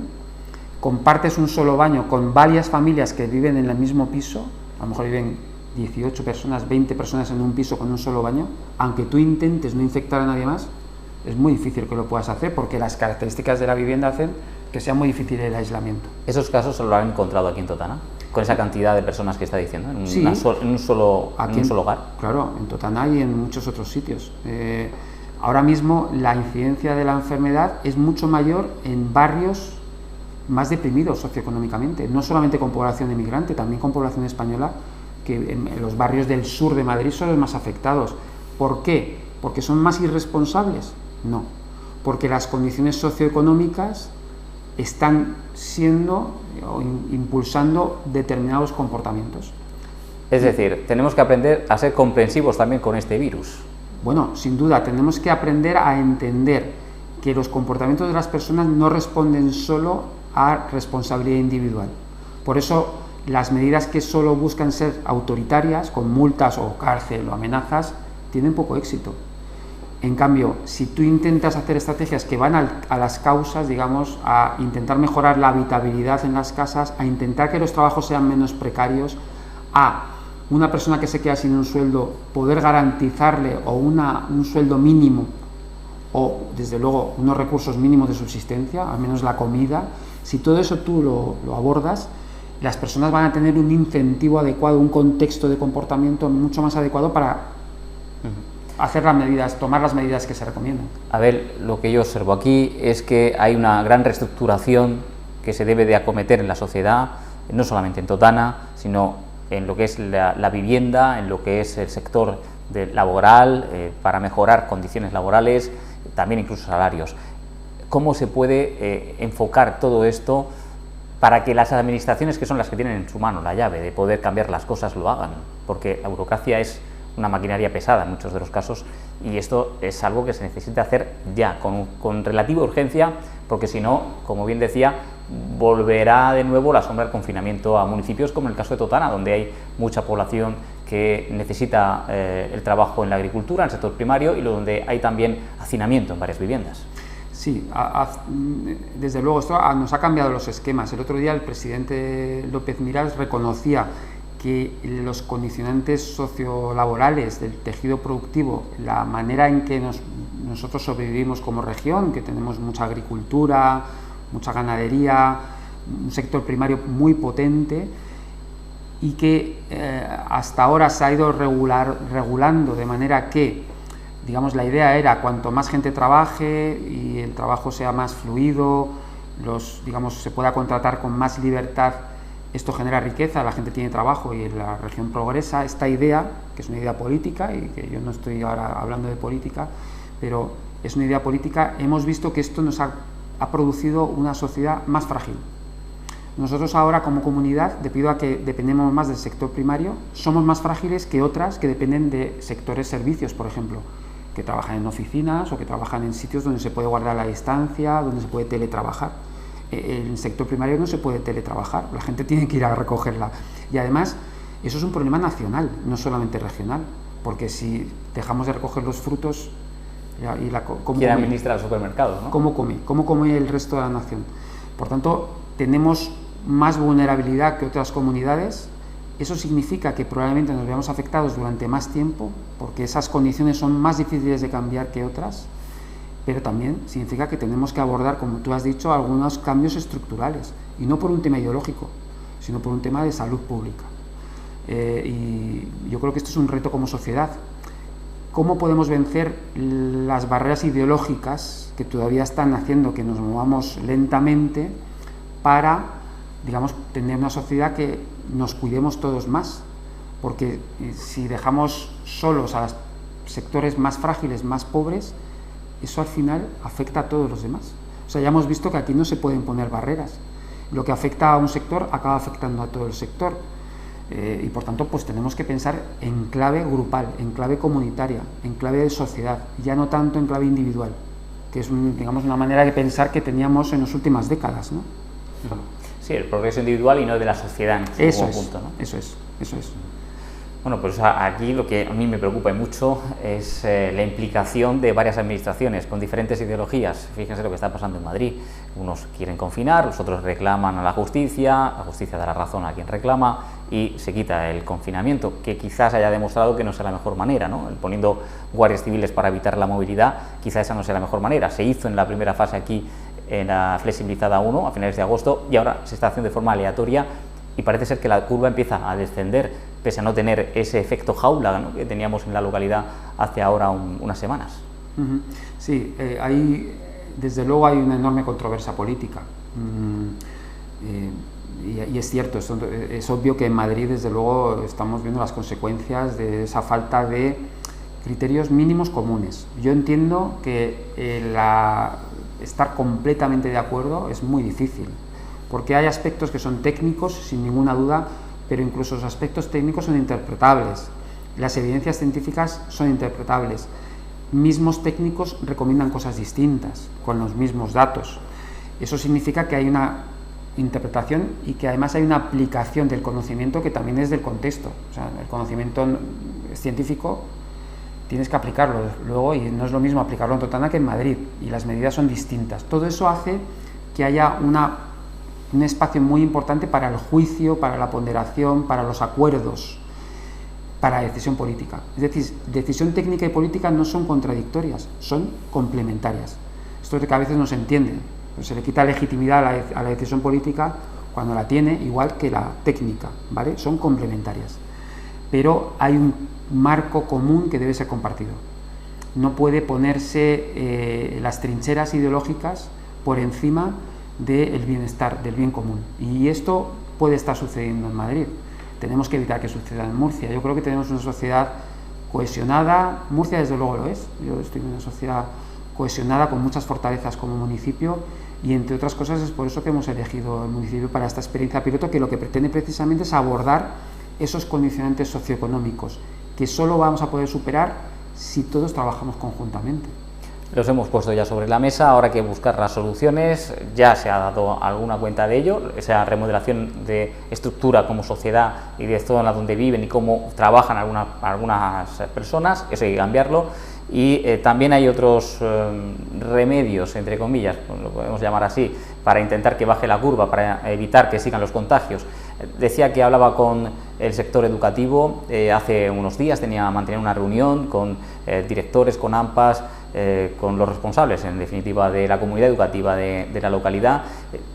compartes un solo baño con varias familias que viven en el mismo piso, a lo mejor viven 18 personas, 20 personas en un piso con un solo baño, aunque tú intentes no infectar a nadie más, es muy difícil que lo puedas hacer porque las características de la vivienda hacen que sea muy difícil el aislamiento. ¿Esos casos se lo han encontrado aquí en Totana? Con esa cantidad de personas que está diciendo, en un solo hogar. Claro, en Totana y en muchos otros sitios. Ahora mismo la incidencia de la enfermedad es mucho mayor en barrios más deprimidos socioeconómicamente, no solamente con población inmigrante, también con población española, que en los barrios del sur de Madrid son los más afectados. ¿Por qué? ¿Porque son más irresponsables? No, porque las condiciones socioeconómicas están siendo o impulsando determinados comportamientos. Es decir, tenemos que aprender a ser comprensivos también con este virus. Bueno, sin duda, tenemos que aprender a entender que los comportamientos de las personas no responden solo a responsabilidad individual. Por eso, las medidas que solo buscan ser autoritarias, con multas o cárcel o amenazas, tienen poco éxito. En cambio, si tú intentas hacer estrategias que van a las causas, digamos, a intentar mejorar la habitabilidad en las casas, a intentar que los trabajos sean menos precarios, a una persona que se queda sin un sueldo, poder garantizarle o un sueldo mínimo o, desde luego, unos recursos mínimos de subsistencia, al menos la comida, si todo eso tú lo abordas, las personas van a tener un incentivo adecuado, un contexto de comportamiento mucho más adecuado para hacer las medidas, tomar las medidas que se recomiendan. A ver, lo que yo observo aquí es que hay una gran reestructuración que se debe de acometer en la sociedad, no solamente en Totana, sino en lo que es la vivienda, en lo que es el sector laboral, para mejorar condiciones laborales, también incluso salarios. ¿Cómo se puede enfocar todo esto para que las administraciones, que son las que tienen en su mano la llave de poder cambiar las cosas, lo hagan? Porque la burocracia es una maquinaria pesada en muchos de los casos, y esto es algo que se necesita hacer ya, con relativa urgencia, porque si no, como bien decía, volverá de nuevo la sombra del confinamiento a municipios como el caso de Totana, donde hay mucha población que necesita el trabajo en la agricultura, en el sector primario, y donde hay también hacinamiento en varias viviendas. Sí, desde luego esto nos ha cambiado los esquemas. El otro día el presidente López Miras reconocía que los condicionantes sociolaborales del tejido productivo, la manera en que nosotros sobrevivimos como región, que tenemos mucha agricultura, mucha ganadería, un sector primario muy potente, y que hasta ahora se ha ido regulando de manera que, digamos, la idea era cuanto más gente trabaje y el trabajo sea más fluido, digamos, se pueda contratar con más libertad, esto genera riqueza, la gente tiene trabajo y la región progresa. Esta idea, que es una idea política, y que yo no estoy ahora hablando de política, pero es una idea política, hemos visto que esto nos ha producido una sociedad más frágil. Nosotros ahora como comunidad, debido a que dependemos más del sector primario, somos más frágiles que otras que dependen de sectores servicios, por ejemplo, que trabajan en oficinas o que trabajan en sitios donde se puede guardar la distancia, donde se puede teletrabajar. En el sector primario no se puede teletrabajar, la gente tiene que ir a recogerla. Y además, eso es un problema nacional, no solamente regional, porque si dejamos de recoger los frutos, ¿quién administra los supermercados, ¿no? ¿Cómo come el resto de la nación? Por tanto, tenemos más vulnerabilidad que otras comunidades. Eso significa que probablemente nos veamos afectados durante más tiempo, porque esas condiciones son más difíciles de cambiar que otras, pero también significa que tenemos que abordar, como tú has dicho, algunos cambios estructurales, y no por un tema ideológico, sino por un tema de salud pública. Y yo creo que esto es un reto como sociedad. ¿Cómo podemos vencer las barreras ideológicas que todavía están haciendo que nos movamos lentamente para, digamos, tener una sociedad que nos cuidemos todos más? Porque si dejamos solos a los sectores más frágiles, más pobres, eso al final afecta a todos los demás. O sea, ya hemos visto que aquí no se pueden poner barreras. Lo que afecta a un sector acaba afectando a todo el sector. Y por tanto, pues tenemos que pensar en clave grupal, en clave comunitaria, en clave de sociedad, ya no tanto en clave individual, que es digamos, una manera de pensar que teníamos en las últimas décadas, ¿no? Sí, el progreso individual y no de la sociedad en su conjunto, ¿no? Eso es. Bueno, pues aquí lo que a mí me preocupa mucho es la implicación de varias administraciones con diferentes ideologías. Fíjense lo que está pasando en Madrid. Unos quieren confinar, los otros reclaman a la justicia da la razón a quien reclama y se quita el confinamiento, que quizás haya demostrado que no sea la mejor manera, ¿no? Poniendo guardias civiles para evitar la movilidad, quizás esa no sea la mejor manera. Se hizo en la primera fase aquí, en la flexibilizada 1, a finales de agosto, y ahora se está haciendo de forma aleatoria, y parece ser que la curva empieza a descender, pese a no tener ese efecto jaula, ¿no?, que teníamos en la localidad hace ahora unas semanas. Sí, desde luego hay una enorme controversia política. Y es cierto, es obvio que en Madrid, desde luego, estamos viendo las consecuencias de esa falta de criterios mínimos comunes. Yo entiendo que estar completamente de acuerdo es muy difícil, porque hay aspectos que son técnicos, sin ninguna duda, pero incluso los aspectos técnicos son interpretables. Las evidencias científicas son interpretables. Mismos técnicos recomiendan cosas distintas, con los mismos datos. Eso significa que hay una interpretación y que además hay una aplicación del conocimiento que también es del contexto. O sea, el conocimiento científico tienes que aplicarlo luego, y no es lo mismo aplicarlo en Totana que en Madrid, y las medidas son distintas. Todo eso hace que haya un espacio muy importante para el juicio, para la ponderación, para los acuerdos, para la decisión política. Es decir, decisión técnica y política no son contradictorias, son complementarias. Esto es lo que a veces no se entiende. Pues se le quita legitimidad a la decisión política cuando la tiene, igual que la técnica, ¿vale? Son complementarias. Pero hay un marco común que debe ser compartido. no puede ponerse las trincheras ideológicas por encima del bienestar, del bien común. Y esto puede estar sucediendo en Madrid. Tenemos que evitar que suceda en Murcia. Yo creo que tenemos una sociedad cohesionada. Murcia desde luego lo es. Yo estoy en una sociedad cohesionada con muchas fortalezas como municipio, y entre otras cosas es por eso que hemos elegido el municipio para esta experiencia piloto, que lo que pretende precisamente es abordar esos condicionantes socioeconómicos que solo vamos a poder superar si todos trabajamos conjuntamente. Los hemos puesto ya sobre la mesa, ahora hay que buscar las soluciones. Ya se ha dado alguna cuenta de ello, esa remodelación de estructura como sociedad y de zona donde viven y cómo trabajan algunas personas, eso hay que cambiarlo. Y también hay otros remedios, entre comillas, lo podemos llamar así, para intentar que baje la curva, para evitar que sigan los contagios. Decía que hablaba con el sector educativo hace unos días, mantenía una reunión con directores, con AMPAs, con los responsables, en definitiva, de la comunidad educativa de la localidad.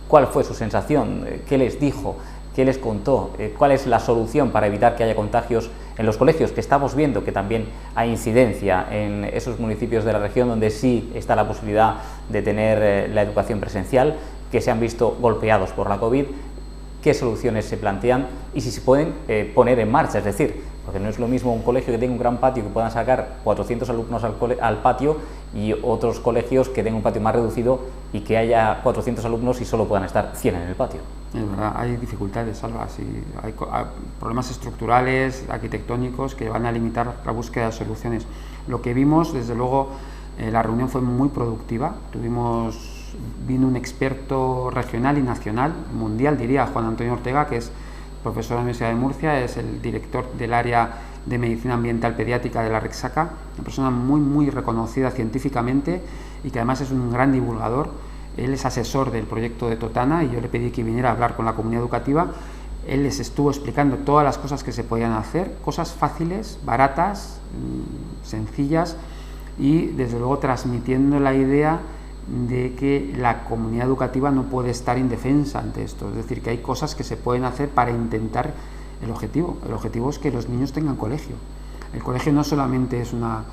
¿Cuál fue su sensación? ¿Qué les dijo? ¿Qué les contó? ¿Cuál es la solución para evitar que haya contagios en los colegios? Que estamos viendo que también hay incidencia en esos municipios de la región donde sí está la posibilidad de tener la educación presencial, que se han visto golpeados por la COVID. ¿Qué soluciones se plantean y si se pueden poner en marcha? Es decir, porque no es lo mismo un colegio que tenga un gran patio que puedan sacar 400 alumnos al patio y otros colegios que tengan un patio más reducido y que haya 400 alumnos y solo puedan estar 100 en el patio. Es verdad, hay dificultades, Alba, sí, hay problemas estructurales, arquitectónicos que van a limitar la búsqueda de soluciones. Lo que vimos, desde luego, la reunión fue muy productiva. Vino un experto regional y nacional, mundial diría, Juan Antonio Ortega, que es profesor de la Universidad de Murcia, es el director del área de Medicina Ambiental Pediátrica de la Rexaca, una persona muy reconocida científicamente y que además es un gran divulgador. Él es asesor del proyecto de Totana y yo le pedí que viniera a hablar con la comunidad educativa. Él les estuvo explicando todas las cosas que se podían hacer, cosas fáciles, baratas, sencillas, y desde luego transmitiendo la idea de que la comunidad educativa no puede estar indefensa ante esto, es decir, que hay cosas que se pueden hacer para intentar el objetivo. El objetivo es que los niños tengan colegio. El colegio no solamente es una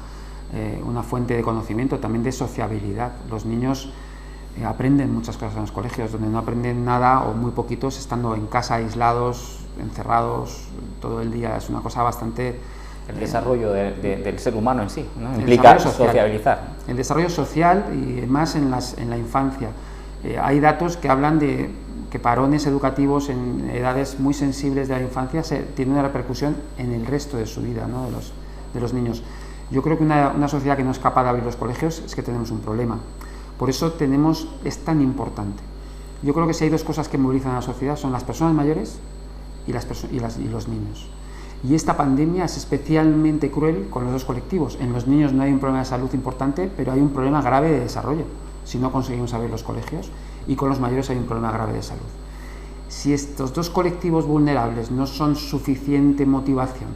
fuente de conocimiento, también de sociabilidad. Los niños aprenden muchas cosas en los colegios, donde no aprenden nada o muy poquitos estando en casa, aislados, encerrados todo el día. Es una cosa bastante... El desarrollo del ser humano en sí, ¿no? Implica sociabilizar. El desarrollo social y más en la infancia. Hay datos que hablan de que parones educativos en edades muy sensibles de la infancia tienen una repercusión en el resto de su vida, ¿no? de los niños. Yo creo que una sociedad que no es capaz de abrir los colegios es que tenemos un problema. Por eso es tan importante. Yo creo que si hay dos cosas que movilizan a la sociedad son las personas mayores y los niños. Y esta pandemia es especialmente cruel con los dos colectivos. En los niños no hay un problema de salud importante, pero hay un problema grave de desarrollo, si no conseguimos abrir los colegios, y con los mayores hay un problema grave de salud. Si estos dos colectivos vulnerables no son suficiente motivación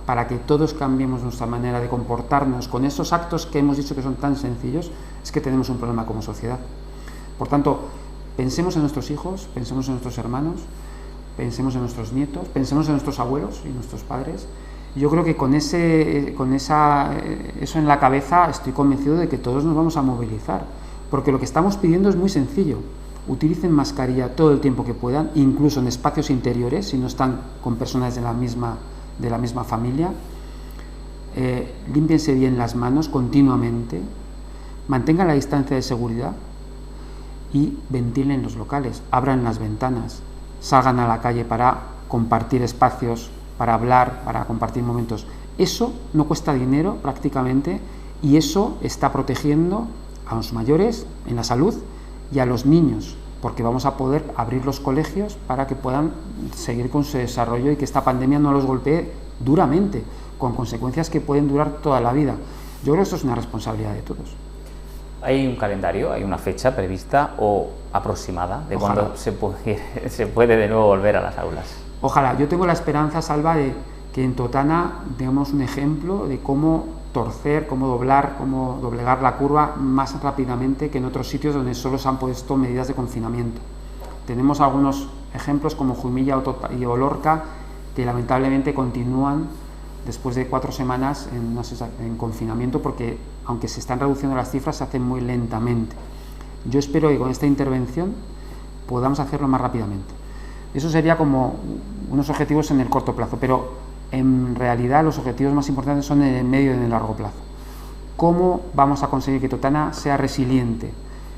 para que todos cambiemos nuestra manera de comportarnos con esos actos que hemos dicho que son tan sencillos, es que tenemos un problema como sociedad. Por tanto, pensemos en nuestros hijos, pensemos en nuestros hermanos, pensemos en nuestros nietos, pensemos en nuestros abuelos y nuestros padres. Yo creo que con eso en la cabeza estoy convencido de que todos nos vamos a movilizar, porque lo que estamos pidiendo es muy sencillo. Utilicen mascarilla todo el tiempo que puedan, incluso en espacios interiores, si no están con personas de la misma familia. Límpiense bien las manos continuamente, mantengan la distancia de seguridad y ventilen los locales, abran las ventanas, salgan a la calle para compartir espacios, para hablar, para compartir momentos. Eso no cuesta dinero prácticamente y eso está protegiendo a los mayores en la salud y a los niños, porque vamos a poder abrir los colegios para que puedan seguir con su desarrollo y que esta pandemia no los golpee duramente, con consecuencias que pueden durar toda la vida. Yo creo que esto es una responsabilidad de todos. ¿Hay un calendario, hay una fecha prevista o aproximada de cuándo se puede de nuevo volver a las aulas? Ojalá. Yo tengo la esperanza, Salva, de que en Totana tengamos un ejemplo de cómo torcer, cómo doblegar la curva más rápidamente que en otros sitios donde solo se han puesto medidas de confinamiento. Tenemos algunos ejemplos como Jumilla y Olorca que lamentablemente continúan después de 4 semanas en confinamiento porque aunque se están reduciendo las cifras, se hacen muy lentamente. Yo espero que con esta intervención podamos hacerlo más rápidamente. Eso sería como unos objetivos en el corto plazo, pero en realidad los objetivos más importantes son en el medio y en el largo plazo. ¿Cómo vamos a conseguir que Totana sea resiliente,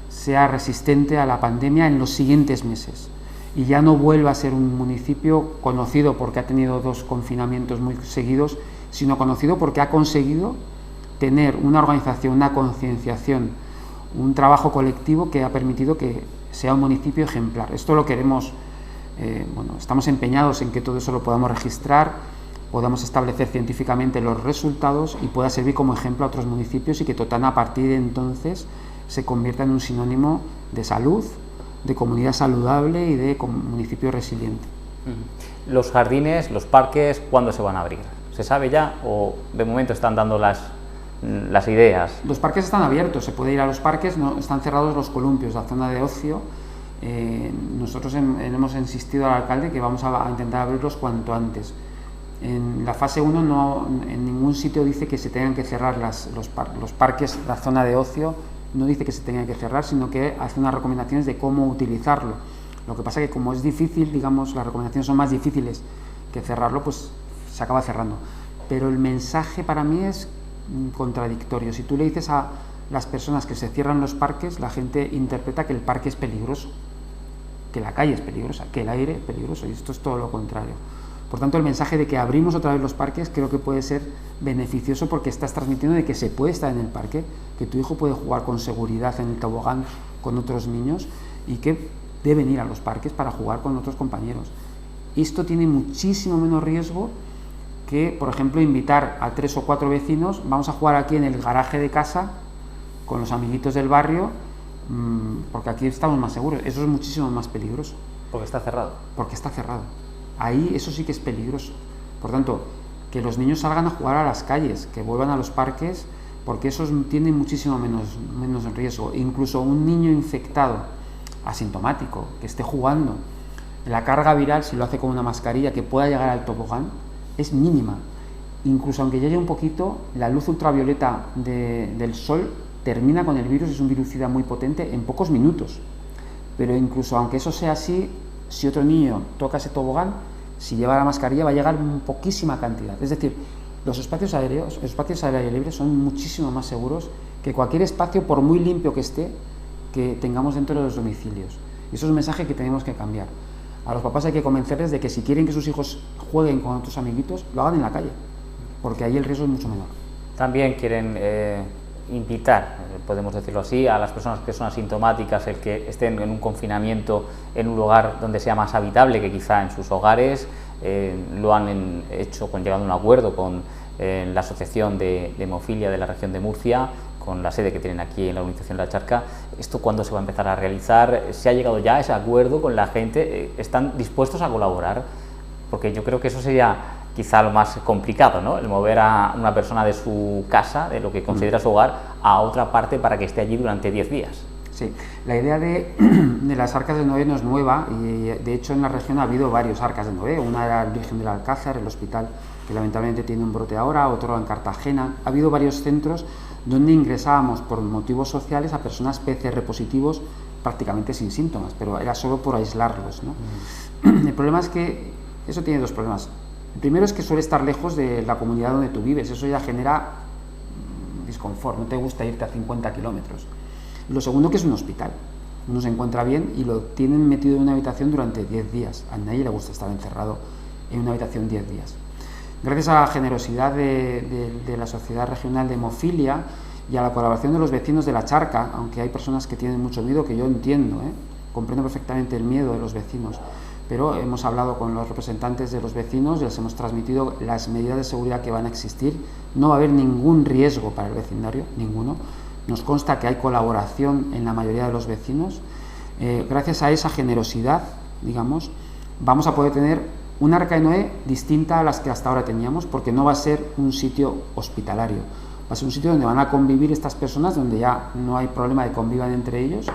sea resistente a la pandemia en los siguientes meses? Y ya no vuelva a ser un municipio conocido porque ha tenido 2 confinamientos muy seguidos, sino conocido porque ha conseguido tener una organización, una concienciación, un trabajo colectivo que ha permitido que sea un municipio ejemplar. Esto lo queremos, estamos empeñados en que todo eso lo podamos registrar, podamos establecer científicamente los resultados y pueda servir como ejemplo a otros municipios, y que Totana a partir de entonces se convierta en un sinónimo de salud, de comunidad saludable y de municipio resiliente. Los jardines, los parques, ¿cuándo se van a abrir? ¿Se sabe ya o de momento están dando las ideas? Los parques están abiertos, se puede ir a los parques, no, están cerrados los columpios, la zona de ocio. Nosotros hemos insistido al alcalde que vamos a intentar abrirlos cuanto antes. En la fase 1 no, en ningún sitio dice que se tengan que cerrar los parques, la zona de ocio, no dice que se tengan que cerrar, sino que hace unas recomendaciones de cómo utilizarlo. Lo que pasa es que como es difícil, digamos, las recomendaciones son más difíciles que cerrarlo, pues se acaba cerrando. Pero el mensaje para mí es contradictorio. Si tú le dices a las personas que se cierran los parques, la gente interpreta que el parque es peligroso, que la calle es peligrosa, que el aire es peligroso, y esto es todo lo contrario. Por tanto, el mensaje de que abrimos otra vez los parques creo que puede ser beneficioso, porque estás transmitiendo de que se puede estar en el parque, que tu hijo puede jugar con seguridad en el tobogán con otros niños y que deben ir a los parques para jugar con otros compañeros. Esto tiene muchísimo menos riesgo que, por ejemplo, invitar a 3 o 4 vecinos, vamos a jugar aquí en el garaje de casa con los amiguitos del barrio, porque aquí estamos más seguros. Eso es muchísimo más peligroso. Porque está cerrado. Porque está cerrado. Ahí eso sí que es peligroso. Por tanto, que los niños salgan a jugar a las calles, que vuelvan a los parques, porque esos tienen muchísimo menos riesgo. Incluso un niño infectado, asintomático, que esté jugando, la carga viral, si lo hace con una mascarilla, que pueda llegar al tobogán, es mínima. Incluso aunque llegue un poquito, la luz ultravioleta del sol termina con el virus, es un virucida muy potente, en pocos minutos. Pero incluso aunque eso sea así, si otro niño toca ese tobogán, si lleva la mascarilla va a llegar en poquísima cantidad. Es decir, los espacios aéreos, los espacios al aire libre son muchísimo más seguros que cualquier espacio, por muy limpio que esté, que tengamos dentro de los domicilios. Y eso es un mensaje que tenemos que cambiar. A los papás hay que convencerles de que si quieren que sus hijos jueguen con otros amiguitos, lo hagan en la calle, porque ahí el riesgo es mucho menor. También quieren invitar, podemos decirlo así, a las personas que son asintomáticas, el que estén en un confinamiento en un lugar donde sea más habitable que quizá en sus hogares. Lo han hecho llegando a un acuerdo con la Asociación de Hemofilia de la región de Murcia, con la sede que tienen aquí en la urbanización de La Charca. ¿Esto cuándo se va a empezar a realizar? ¿Se ha llegado ya a ese acuerdo con la gente? ¿Están dispuestos a colaborar? Porque yo creo que eso sería quizá lo más complicado, ¿no? El mover a una persona de su casa, de lo que considera su hogar, a otra parte para que esté allí durante 10 días. Sí, la idea de las arcas de Noé no es nueva, y de hecho en la región ha habido varios arcas de Noé. Una era el Virgen del Alcázar, el hospital que lamentablemente tiene un brote ahora, otro en Cartagena. Ha habido varios centros donde ingresábamos por motivos sociales a personas PCR positivos prácticamente sin síntomas, pero era solo por aislarlos, ¿no? El problema es que eso tiene 2 problemas. El primero es que suele estar lejos de la comunidad donde tú vives, eso ya genera disconfort, no te gusta irte a 50 kilómetros. Lo segundo, que es un hospital, uno se encuentra bien y lo tienen metido en una habitación durante 10 días, a nadie le gusta estar encerrado en una habitación 10 días. Gracias a la generosidad de la Sociedad Regional de Hemofilia y a la colaboración de los vecinos de La Charca, aunque hay personas que tienen mucho miedo, que yo entiendo, comprendo perfectamente el miedo de los vecinos, pero hemos hablado con los representantes de los vecinos y les hemos transmitido las medidas de seguridad que van a existir. No va a haber ningún riesgo para el vecindario, ninguno. Nos consta que hay colaboración en la mayoría de los vecinos. Gracias a esa generosidad, digamos, vamos a poder tener una Arca de Noé distinta a las que hasta ahora teníamos, porque no va a ser un sitio hospitalario, va a ser un sitio donde van a convivir estas personas, donde ya no hay problema de que convivan entre ellos,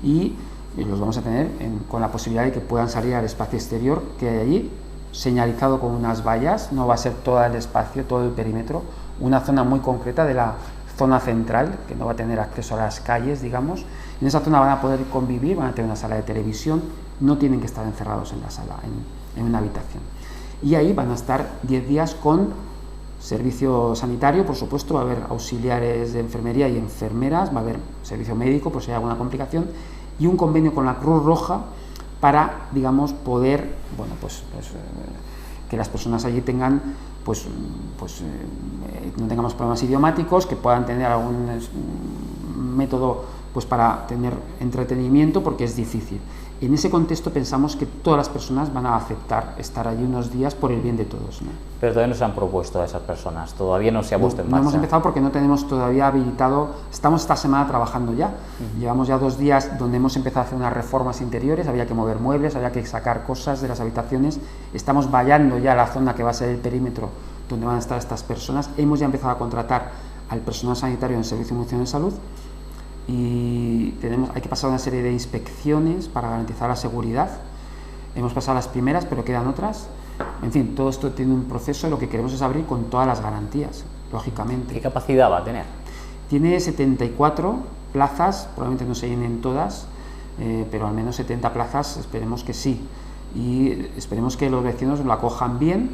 y los vamos a tener con la posibilidad de que puedan salir al espacio exterior que hay allí, señalizado con unas vallas. No va a ser todo el espacio, todo el perímetro, una zona muy concreta de la zona central, que no va a tener acceso a las calles, digamos. En esa zona van a poder convivir, van a tener una sala de televisión, no tienen que estar encerrados en la sala, en una habitación. Y ahí van a estar 10 días con servicio sanitario, por supuesto, va a haber auxiliares de enfermería y enfermeras, va a haber servicio médico por si hay alguna complicación, y un convenio con la Cruz Roja para, digamos, poder, bueno, que las personas allí tengan, no tengamos problemas idiomáticos, que puedan tener algún método pues para tener entretenimiento, porque es difícil. En ese contexto pensamos que todas las personas van a aceptar estar allí unos días por el bien de todos, ¿no? Pero todavía no se han propuesto a esas personas, todavía no se ha puesto en marcha. No hemos empezado porque no tenemos todavía habilitado, estamos esta semana trabajando ya, llevamos ya 2 días donde hemos empezado a hacer unas reformas interiores, había que mover muebles, había que sacar cosas de las habitaciones, estamos vallando ya la zona que va a ser el perímetro donde van a estar estas personas, hemos ya empezado a contratar al personal sanitario en el Servicio Municipal de Salud, y hay que pasar una serie de inspecciones para garantizar la seguridad. Hemos pasado las primeras, pero quedan otras. En fin, todo esto tiene un proceso y lo que queremos es abrir con todas las garantías, lógicamente. ¿Qué capacidad va a tener? Tiene 74 plazas, probablemente no se llenen todas, pero al menos 70 plazas esperemos que sí. Y esperemos que los vecinos lo acojan bien.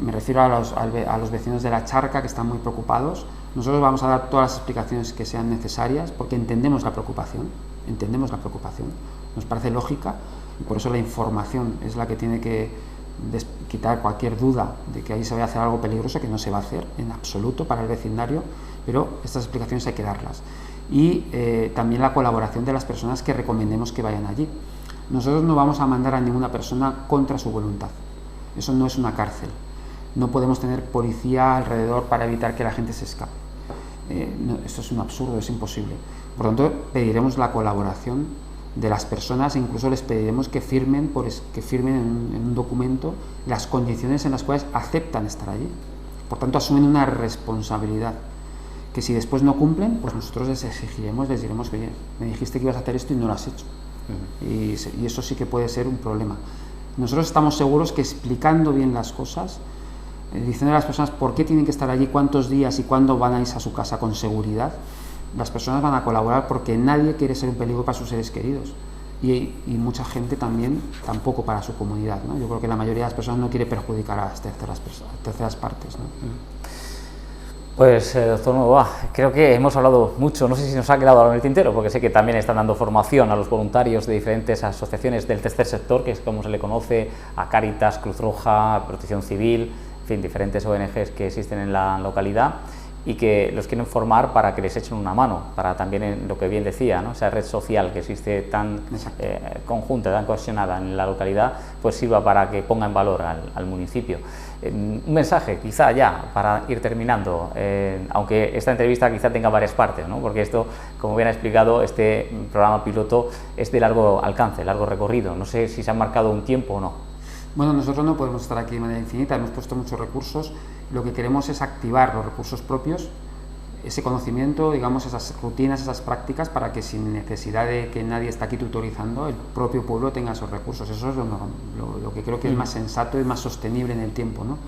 Me refiero a los vecinos de La Charca, que están muy preocupados. Nosotros vamos a dar todas las explicaciones que sean necesarias, porque entendemos la preocupación, nos parece lógica, y por eso la información es la que tiene que quitar cualquier duda de que ahí se vaya a hacer algo peligroso, que no se va a hacer en absoluto para el vecindario, pero estas explicaciones hay que darlas. Y también la colaboración de las personas que recomendemos que vayan allí. Nosotros no vamos a mandar a ninguna persona contra su voluntad, eso no es una cárcel. No podemos tener policía alrededor para evitar que la gente se escape. Esto es un absurdo, es imposible. Por lo tanto, pediremos la colaboración de las personas e incluso les pediremos que firmen en un documento las condiciones en las cuales aceptan estar allí. Por tanto, asumen una responsabilidad que si después no cumplen, pues nosotros les exigiremos, les diremos que, oye, me dijiste que ibas a hacer esto y no lo has hecho. Y eso sí que puede ser un problema. Nosotros estamos seguros que explicando bien las cosas, diciendo a las personas por qué tienen que estar allí, cuántos días y cuándo van a irse a su casa con seguridad, las personas van a colaborar, porque nadie quiere ser un peligro para sus seres queridos y mucha gente también tampoco para su comunidad, ¿no? Yo creo que la mayoría de las personas no quiere perjudicar a las terceras partes, ¿no? Pues doctor Novoa, creo que hemos hablado mucho, no sé si nos ha quedado algo en el tintero, porque sé que también están dando formación a los voluntarios de diferentes asociaciones del tercer sector, que es como se le conoce, a Cáritas, Cruz Roja, Protección Civil, en fin, diferentes ONGs que existen en la localidad, y que los quieren formar para que les echen una mano, para también, en lo que bien decía, ¿no?, esa red social que existe tan conjunta, tan cohesionada en la localidad, pues sirva para que ponga en valor al municipio. Un mensaje, quizá ya, para ir terminando, aunque esta entrevista quizá tenga varias partes, ¿no?, porque esto, como bien ha explicado, este programa piloto es de largo alcance, largo recorrido. No sé si se ha marcado un tiempo o no. Bueno, nosotros no podemos estar aquí de manera infinita, hemos puesto muchos recursos, lo que queremos es activar los recursos propios, ese conocimiento, digamos, esas rutinas, esas prácticas, para que sin necesidad de que nadie esté aquí tutorizando, el propio pueblo tenga esos recursos. Eso es lo que creo que es más sensato y más sostenible en el tiempo, ¿no?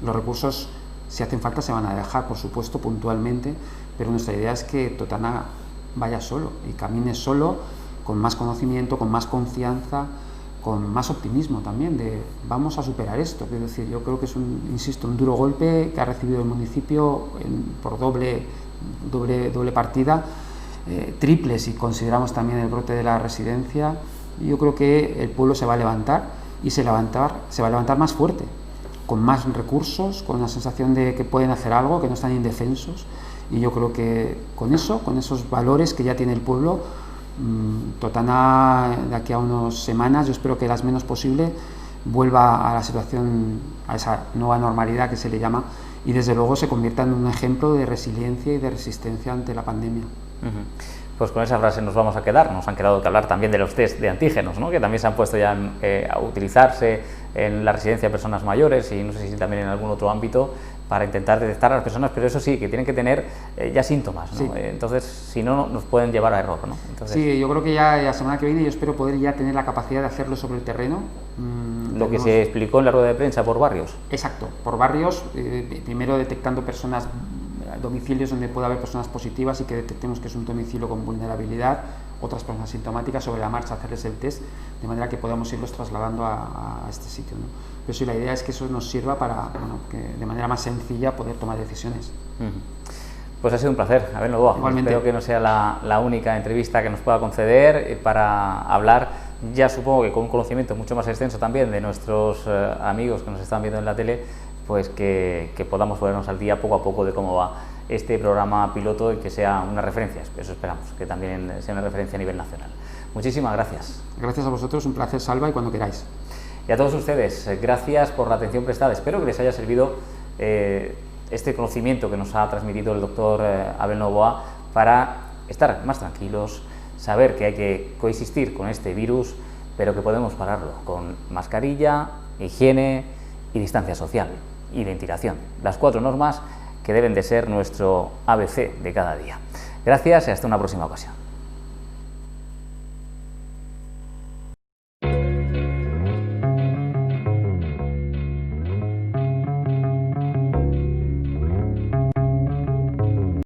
Los recursos, si hacen falta, se van a dejar, por supuesto, puntualmente, pero nuestra idea es que Totana vaya solo y camine solo, con más conocimiento, con más confianza, con más optimismo también, de vamos a superar esto. Quiero decir, yo creo que es un duro golpe que ha recibido el municipio por doble partida, triple si consideramos también el brote de la residencia. Yo creo que el pueblo se va a levantar, y se va a levantar más fuerte, con más recursos, con la sensación de que pueden hacer algo, que no están indefensos, y yo creo que con esos valores que ya tiene el pueblo, Totana, de aquí a unas semanas, yo espero que las menos posible, vuelva a la situación, a esa nueva normalidad que se le llama, y desde luego se convierta en un ejemplo de resiliencia y de resistencia ante la pandemia. Pues con esa frase nos vamos a quedar. Nos han quedado que hablar también de los test de antígenos, ¿no?, que también se han puesto ya a utilizarse en la residencia de personas mayores, y no sé si también en algún otro ámbito, para intentar detectar a las personas, pero eso sí, que tienen que tener ya síntomas, ¿no? Sí. Entonces, si no, nos pueden llevar a error, ¿no? Entonces, sí, yo creo que ya la semana que viene yo espero poder ya tener la capacidad de hacerlo sobre el terreno. Lo que se explicó en la rueda de prensa por barrios. Exacto, por barrios, primero detectando personas domicilios donde pueda haber personas positivas y que detectemos que es un domicilio con vulnerabilidad, otras personas asintomáticas, sobre la marcha hacerles el test, de manera que podamos irlos trasladando a este sitio, ¿no? Pero sí, la idea es que eso nos sirva para, bueno, que de manera más sencilla poder tomar decisiones. Pues ha sido un placer, Abel Novoa. Igualmente. Espero que no sea la única entrevista que nos pueda conceder para hablar, ya supongo que con un conocimiento mucho más extenso también de nuestros amigos que nos están viendo en la tele, pues que podamos ponernos al día poco a poco de cómo va este programa piloto y que sea una referencia, eso esperamos, que también sea una referencia a nivel nacional. Muchísimas gracias. Gracias a vosotros, un placer, Salva, y cuando queráis. Y a todos ustedes, gracias por la atención prestada. Espero que les haya servido este conocimiento que nos ha transmitido el doctor Abel Novoa para estar más tranquilos, saber que hay que coexistir con este virus, pero que podemos pararlo con mascarilla, higiene y distancia social y ventilación. Las 4 normas que deben de ser nuestro ABC de cada día. Gracias y hasta una próxima ocasión.